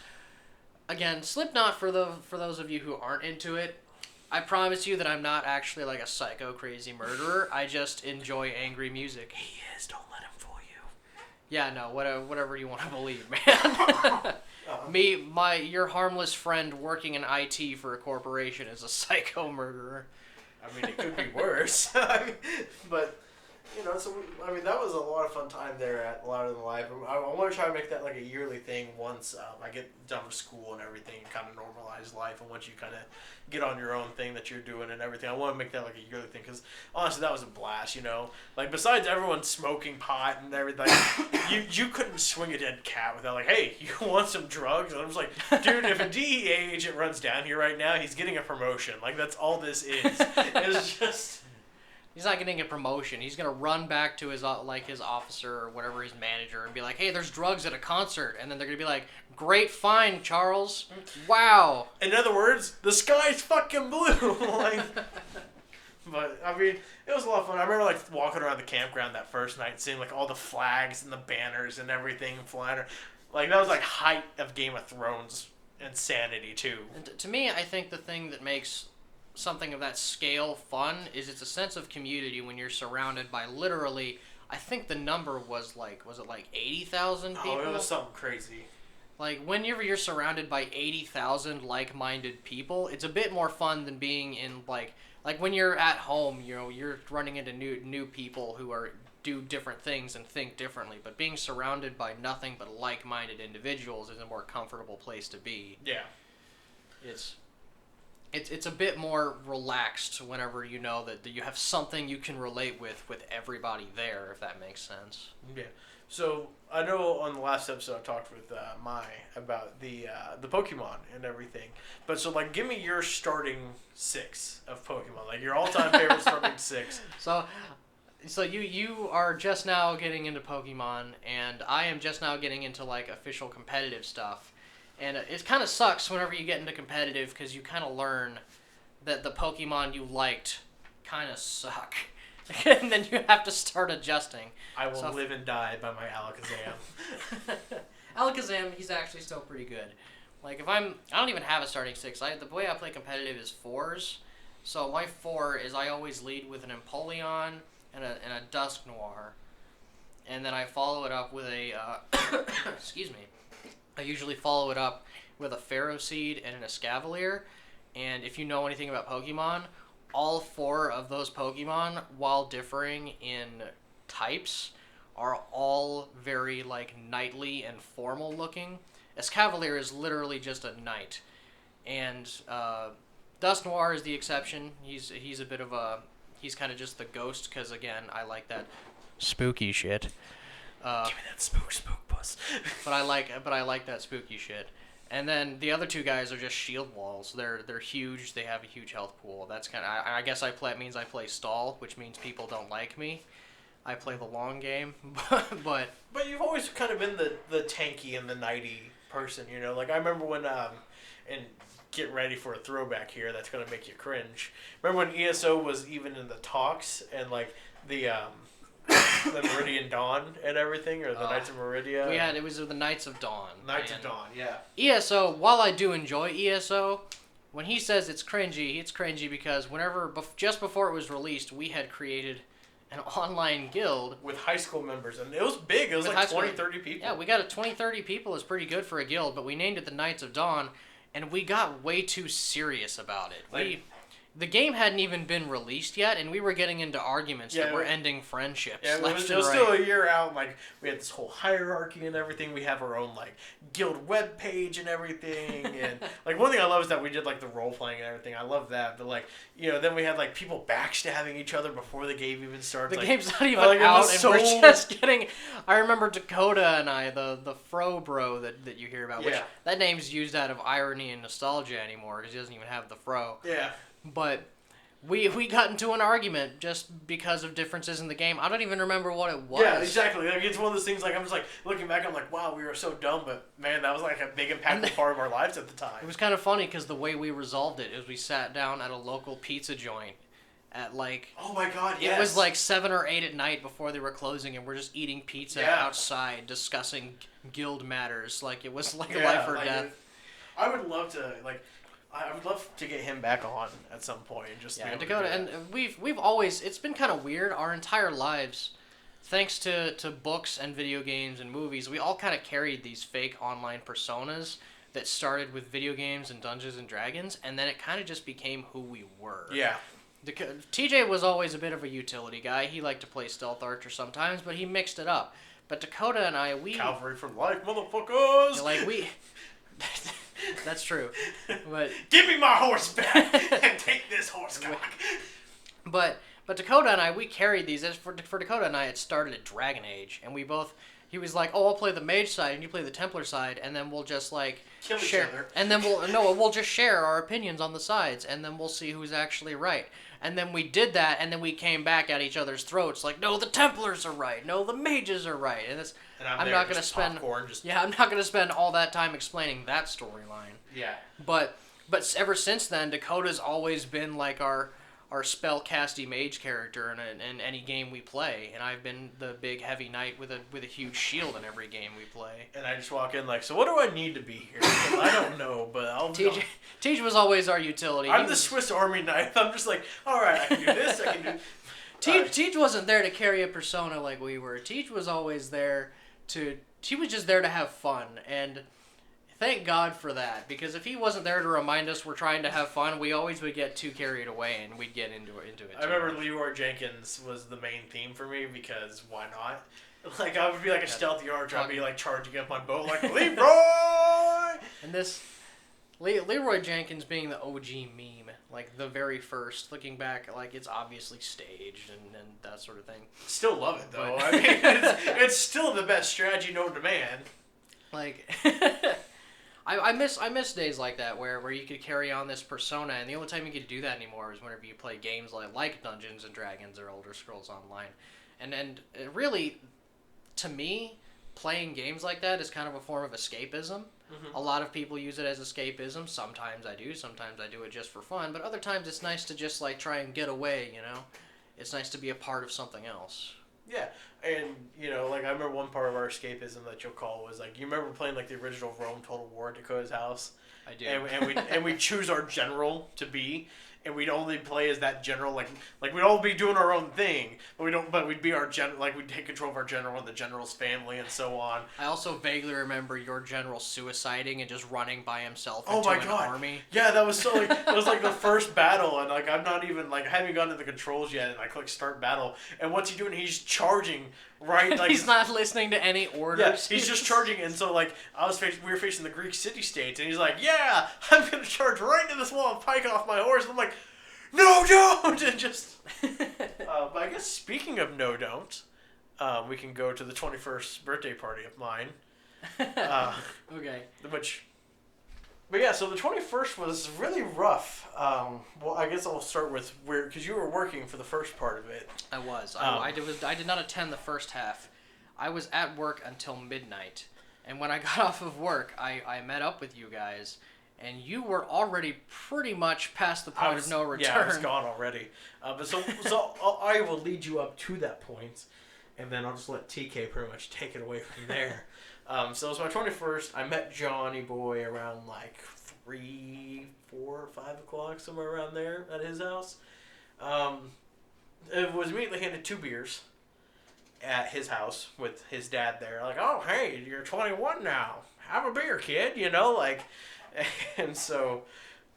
again Slipknot for those of you who aren't into it. I promise you that I'm not actually like a psycho crazy murderer. I just enjoy angry music. He is. Don't let him fool you. Yeah, no, whatever you want to believe, man. Your harmless friend working in IT for a corporation is a psycho murderer. I mean, it could be worse. But, you know, so, I mean, that was a lot of fun time there at Louder Than Life. I want to try to make that like a yearly thing once I get done with school and everything and kind of normalize life. And once you kind of get on your own thing that you're doing and everything, I want to make that like a yearly thing because, honestly, that was a blast, you know? Like, besides everyone smoking pot and everything, you couldn't swing a dead cat without like, hey, you want some drugs? And I was like, dude, if a DEA agent runs down here right now, he's getting a promotion. Like, that's all this is. It's just... He's not getting a promotion. He's gonna run back to his officer or whatever, his manager, and be like, "Hey, there's drugs at a concert," and then they're gonna be like, "Great find, Charles! Wow!" In other words, the sky's fucking blue. Like, but I mean, it was a lot of fun. I remember like walking around the campground that first night, and seeing like all the flags and the banners and everything flying. Like that was like height of Game of Thrones insanity too. And to me, I think the thing that makes something of that scale fun is it's a sense of community when you're surrounded by literally, I think the number was it like 80,000 people? Oh, it was something crazy. Like whenever you're surrounded by 80,000 like-minded people, it's a bit more fun than being in like when you're at home, you know, you're running into new people who do different things and think differently, but being surrounded by nothing but like-minded individuals is a more comfortable place to be. Yeah. It's a bit more relaxed whenever you know that you have something you can relate with everybody there, if that makes sense. Yeah. So I know on the last episode I talked with Mai about the Pokemon and everything. But so like, give me your starting 6 of Pokemon, like your all-time favorite starting 6. So you are just now getting into Pokemon, and I am just now getting into like official competitive stuff. And it kind of sucks whenever you get into competitive because you kind of learn that the Pokemon you liked kind of suck. And then you have to start adjusting. I will live and die by my Alakazam. Alakazam, he's actually still pretty good. Like, I don't even have a starting 6. The way I play competitive is 4s. So my 4 is I always lead with an Empoleon and a Dusk Noir. And then I follow it up with a, excuse me. I usually follow it up with a Ferroseed and an Escavalier. And if you know anything about Pokemon, all 4 of those Pokemon, while differing in types, are all very like knightly and formal looking. Escavalier is literally just a knight. And Dusk Noir is the exception. He's a bit of a... He's kind of just the ghost, because again, I like that spooky shit. Give me that spook puss. but I like that spooky shit. And then the other two guys are just shield walls. They're huge. They have a huge health pool. That's kind of I guess means I play stall, which means people don't like me. I play the long game, but you've always kind of been the tanky and the knighty person, you know. Like I remember when and get ready for a throwback here that's gonna make you cringe. Remember when ESO was even in the talks and like the Meridian Dawn and everything, or the Knights of Meridia? It was the Knights of Dawn. Knights of Dawn, yeah. ESO, while I do enjoy ESO, when he says it's cringy because just before it was released, we had created an online guild. With high school members, and it was big. It was like 20, 30 people. Yeah, we got 20, 30 people. It's pretty good for a guild, but we named it the Knights of Dawn, and we got way too serious about it. The game hadn't even been released yet, and we were getting into arguments that were ending friendships. Yeah, it was still a year out. Like we had this whole hierarchy and everything. We have our own like guild web page and everything. And like one thing I love is that we did like the role playing and everything. I love that. But like then we had like people backstabbing each other before the game even starts. The game's not even out, and we're just getting. I remember Dakota and I, the Fro Bro that you hear about, which that name's used out of irony and nostalgia anymore because he doesn't even have the Fro. Yeah. But we got into an argument just because of differences in the game. I don't even remember what it was. Yeah, exactly. Like, it's one of those things, like, I'm just, like, looking back, I'm like, wow, we were so dumb, but, man, that was, like, a big impactful part of our lives at the time. It was kind of funny, because the way we resolved it is we sat down at a local pizza joint at, like... Oh, my God, yes. It was, like, 7 or 8 at night before they were closing, and we're just eating pizza outside, discussing guild matters. Like, it was, like, life or death. I would love to, like... I would love to get him back on at some point and just Dakota, and we've always, it's been kind of weird our entire lives, thanks to books and video games and movies. We all kind of carried these fake online personas that started with video games and Dungeons and Dragons, and then it kind of just became who we were. Yeah. TJ was always a bit of a utility guy. He liked to play Stealth Archer sometimes, but he mixed it up. But Dakota and I, Cavalry for life, motherfuckers! Like, That's true, but give me my horse back and take this horse cock. But Dakota and I, we carried these. For Dakota and I, it started at Dragon Age, and he was like, "Oh, I'll play the mage side, and you play the Templar side, and then we'll just like kill share, each other." And then we'll just share our opinions on the sides, and then we'll see who's actually right. And then we did that, and then we came back at each other's throats, like, "No, the Templars are right. No, the mages are right." And it's. I'm not gonna spend. I'm not gonna spend all that time explaining that storyline. Yeah. But ever since then, Dakota's always been like our spellcasty mage character in any game we play, and I've been the big heavy knight with a huge shield in every game we play. And I just walk in like, so what do I need to be here? I don't know, but I'll. TJ was always our utility. I'm the Swiss Army knife. I'm just like, all right, I can do this. I can do. Teach wasn't there to carry a persona like we were. Teach was always there he was just there to have fun, and thank God for that, because if he wasn't there to remind us we're trying to have fun, we always would get too carried away, and we'd get into it. I remember Leroy Jenkins was the main theme for me, because why not? Like, I would be like a stealthy archer, I'd be like charging up my boat like, Leroy! And this, Leroy Jenkins being the OG meme, like the very first, looking back, like it's obviously staged and that sort of thing. Still love it though. I mean, it's still the best strategy known to man. Like, I miss days like that where you could carry on this persona, and the only time you could do that anymore is whenever you play games like Dungeons and Dragons or Elder Scrolls Online, and it really, to me, playing games like that is kind of a form of escapism. Mm-hmm. A lot of people use it as escapism. Sometimes I do. Sometimes I do it just for fun. But other times it's nice to just like try and get away, you know? It's nice to be a part of something else. Yeah. And, like I remember one part of our escapism that you'll call was like, you remember playing like the original Rome Total War at Dakota's house? I do. And we'd choose our general to be, and we'd only play as that general, like we'd all be doing our own thing, but we'd be our we'd take control of our general and the general's family and so on. I also vaguely remember your general suiciding and just running by himself into an army. Yeah, that was so like, it was like the first battle, and like I'm not even like, I haven't gotten to the controls yet, and I click start battle, and what's he doing? He's charging. Right, like he's not listening to any orders. Yeah, he's just charging, and so like we were facing the Greek city-states, and he's like, "Yeah, I'm gonna charge right into this wall and pike off my horse." And I'm like, "No, don't!" And just. But I guess speaking of no, don't, we can go to the 21st birthday party of mine. Okay. Which But yeah, so the 21st was really rough. Well, I guess I'll start with where, because you were working for the first part of it. I was. I did not attend the first half. I was at work until midnight. And when I got off of work, I met up with you guys. And you were already pretty much past the point of no return. Yeah, I was gone already. But so I will lead you up to that point, and then I'll just let TK pretty much take it away from there. So it was my 21st. I met Johnny Boy around like 3, 4, 5 o'clock, somewhere around there at his house. It was immediately handed 2 beers at his house with his dad there. Like, oh, hey, you're 21 now. Have a beer, kid. You know, like... And so,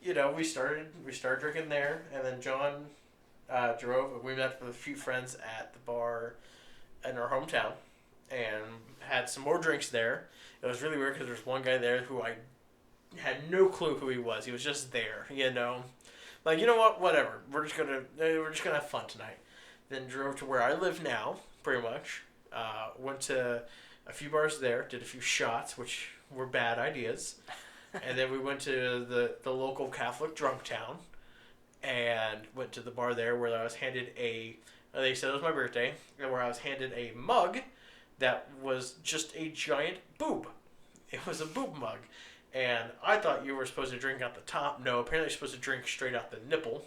you know, we started drinking there, and then John drove. We met with a few friends at the bar in our hometown, and had some more drinks there. It was really weird because there was one guy there who I had no clue who he was. He was just there, you know, like, you know what, whatever. We're just gonna have fun tonight. Then drove to where I live now, pretty much. Went to a few bars there, did a few shots, which were bad ideas. And then we went to the local Catholic drunk town and went to the bar there where I was handed they said it was my birthday, and where I was handed a mug that was just a giant boob. It was a boob mug. And I thought you were supposed to drink out the top. No, apparently you're supposed to drink straight out the nipple,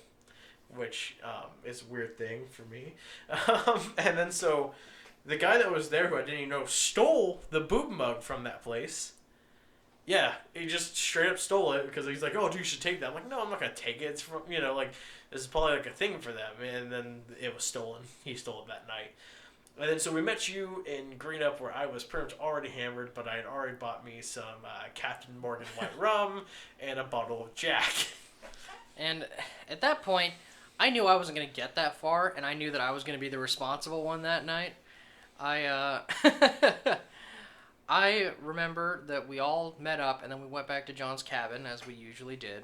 which is a weird thing for me. And then so the guy that was there who I didn't even know stole the boob mug from that place. Yeah, he just straight up stole it because he's like, oh, dude, you should take that. I'm like, no, I'm not going to take it. It's from, you know, like, this is probably like a thing for them. And then it was stolen. He stole it that night. And then so we met you in Greenup where I was pretty much already hammered, but I had already bought me some Captain Morgan white rum and a bottle of Jack. And at that point, I knew I wasn't going to get that far, and I knew that I was going to be the responsible one that night. I remember that we all met up, and then we went back to John's cabin, as we usually did.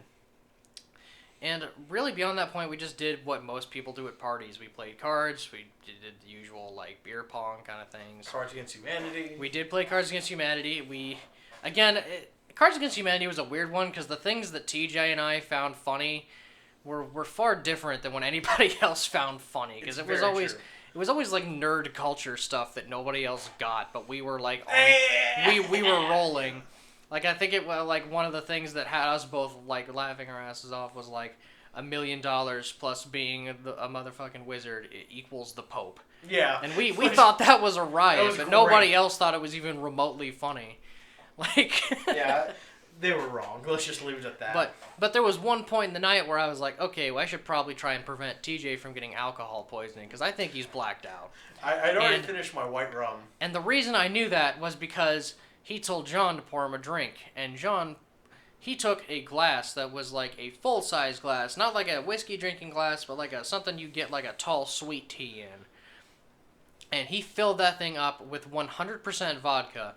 And really, beyond that point, we just did what most people do at parties. We played cards, we did the usual, like, beer pong kind of things. Cards Against Humanity. We did play Cards Against Humanity. Cards Against Humanity was a weird one, because the things that TJ and I found funny were far different than what anybody else found funny. Because it was always... True. It was always, like, nerd culture stuff that nobody else got, but we were, like, we were rolling. Like, I think it was, like, one of the things that had us both, like, laughing our asses off was, like, $1 million plus being a motherfucking wizard equals the Pope. Yeah. And we thought that was a riot, but great. Nobody else thought it was even remotely funny. Like... Yeah. They were wrong. Let's just leave it at that. But there was one point in the night where I was like, okay, well, I should probably try and prevent TJ from getting alcohol poisoning, because I think he's blacked out. I'd already finished my white rum. And the reason I knew that was because he told John to pour him a drink. And John, he took a glass that was like a full-size glass, not like a whiskey drinking glass, but like something you get like a tall sweet tea in. And he filled that thing up with 100% vodka.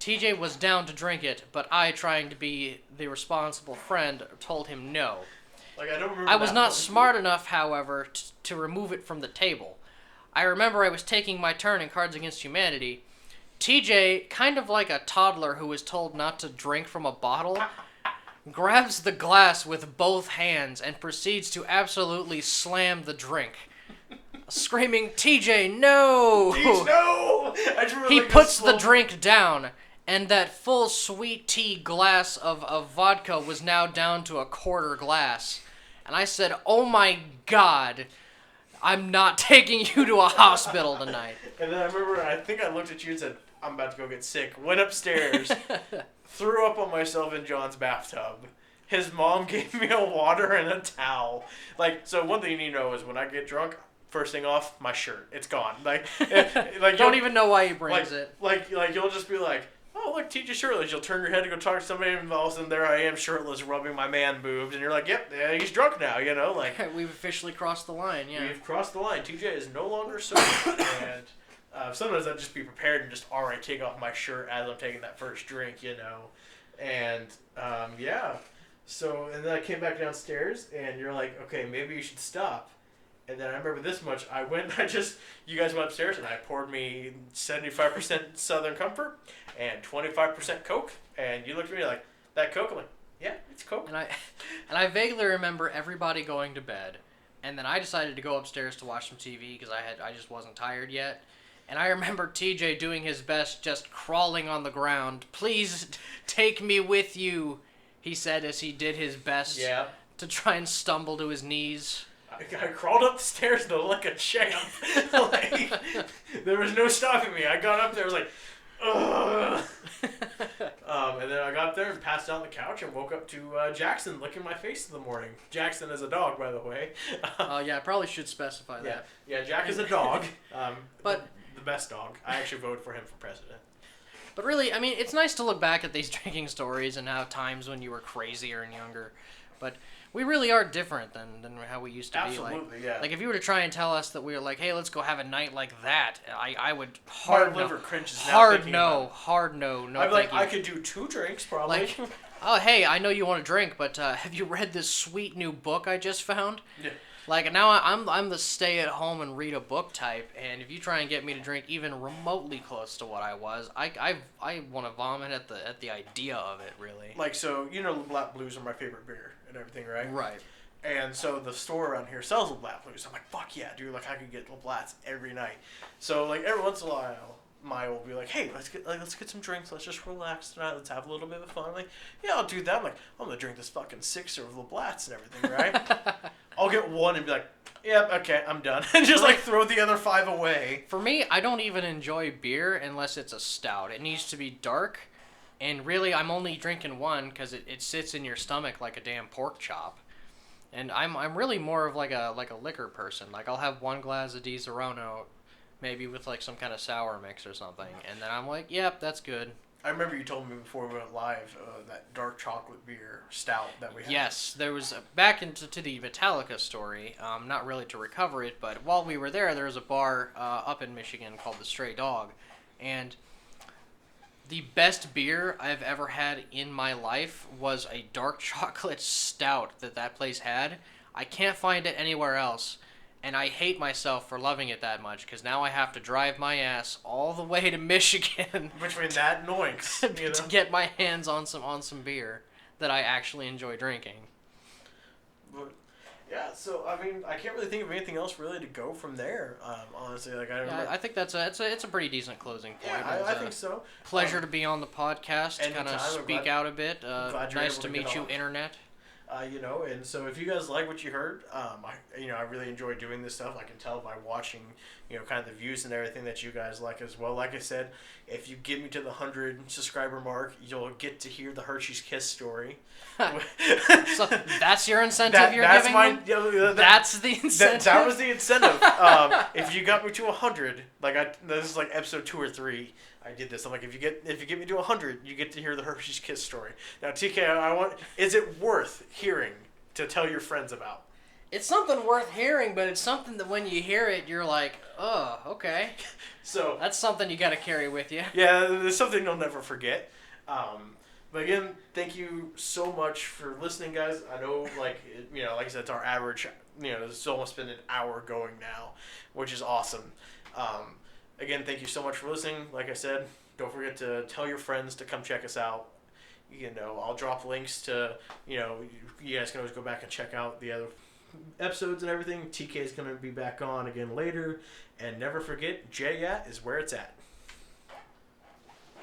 TJ was down to drink it, but I, trying to be the responsible friend, told him no. Like, I don't remember. I was not smart enough, however, to remove it from the table. I remember I was taking my turn in Cards Against Humanity. TJ, kind of like a toddler who was told not to drink from a bottle, grabs the glass with both hands and proceeds to absolutely slam the drink. Screaming, TJ, no! TJ, no! He puts the drink down. And that full sweet tea glass of vodka was now down to a quarter glass. And I said, oh my God, I'm not taking you to a hospital tonight. And then I remember, I think I looked at you and said, I'm about to go get sick. Went upstairs, threw up on myself in John's bathtub. His mom gave me a water and a towel. Like, so one thing you need to know is when I get drunk, first thing off, my shirt. It's gone. Like don't even know why he brings it. Like you'll just be like, oh, look, TJ shirtless. You'll turn your head to go talk to somebody, and all of a sudden there I am shirtless rubbing my man boobs, and you're like, yep, yeah, he's drunk now, you know? Like, we've officially crossed the line, yeah. We've crossed the line. TJ is no longer sober. And sometimes I'd just be prepared and just already take off my shirt as I'm taking that first drink, you know? And, yeah. So, and then I came back downstairs, and you're like, okay, maybe you should stop. And then I remember this much. You guys went upstairs, and I poured me 75% Southern Comfort and 25% Coke. And you looked at me like, that Coke? I'm like, Yeah, it's Coke. And I vaguely remember everybody going to bed, and then I decided to go upstairs to watch some TV because I just wasn't tired yet. And I remember TJ doing his best, just crawling on the ground. Please take me with you, he said as he did his best to try and stumble to his knees. I crawled up the stairs though like a champ. Like, there was no stopping me. I got up there, I was like, ugh. And then I got up there and passed out on the couch and woke up to Jackson licking my face in the morning. Jackson is a dog, by the way. Yeah, I probably should specify that. Yeah, Jack is a dog. But the best dog. I actually voted for him for president. But really, I mean, it's nice to look back at these drinking stories and how times when you were crazier and younger. But we really are different than how we used to be. Absolutely, yeah. Like, if you were to try and tell us that we were like, hey, let's go have a night like that, I would hard My liver cringes now hard thinking no, about it. hard no, no. I'm like, thank you. I could do 2 drinks probably. Like, oh, hey, I know you want to drink, but have you read this sweet new book I just found? Yeah. Like, now I'm the stay at home and read a book type, and if you try and get me to drink even remotely close to what I was, I want to vomit at the idea of it, really. Like, so, you know, Black Blues are my favorite beer and everything, right? Right. And so the store around here sells Black Blues. I'm like, fuck yeah, dude. Like, I could get Blats every night. So, like, every once in a while, Maya will be like, hey, let's get some drinks. Let's just relax tonight. Let's have a little bit of fun. I'm like, yeah, I'll do that. I'm like, I'm going to drink this fucking 6er of Blats and everything, right? I'll get one and be like, yep, okay, I'm done. And just, like, throw the other 5 away. For me, I don't even enjoy beer unless it's a stout. It needs to be dark. And really, I'm only drinking one because it sits in your stomach like a damn pork chop. And I'm really more of like a liquor person. Like, I'll have 1 glass of Di Serono, maybe with like some kind of sour mix or something, and then I'm like, yep, that's good. I remember you told me before we went live that dark chocolate beer stout that we had. Yes, there was back into the Metallica story. Not really to recover it, but while we were there was a bar up in Michigan called the Stray Dog, and the best beer I've ever had in my life was a dark chocolate stout that place had. I can't find it anywhere else, and I hate myself for loving it that much because now I have to drive my ass all the way to Michigan between that and Oinks, you know? to get my hands on some beer that I actually enjoy drinking. But, yeah, so I mean, I can't really think of anything else really to go from there. Honestly, like I think it's a pretty decent closing point. Yeah, I think so. Pleasure to be be on the podcast, kind of speak out a bit. Nice to meet you, Internet. You know, and so if you guys like what you heard, I really enjoy doing this stuff. I can tell by watching, kind of the views and everything that you guys like as well. Like I said, if you get me to the 100 subscriber mark, you'll get to hear the Hershey's Kiss story. So that's your incentive you're giving me? That's the incentive? That was the incentive. If you got me to 100, this is like episode 2 or 3, I did this. I'm like, if you get me to 100, you get to hear the Hershey's Kiss story. Now, TK, is it worth hearing to tell your friends about? It's something worth hearing, but it's something that when you hear it, you're like, oh, okay. So that's something you got to carry with you. Yeah, there's something you'll never forget. But again, thank you so much for listening, guys. I know, like I said, it's our average. It's almost been an hour going now, which is awesome. Again, thank you so much for listening. Like I said, don't forget to tell your friends to come check us out. I'll drop links to, you guys can always go back and check out the other episodes and everything. TK is going to be back on again later. And never forget, JAT is where it's at.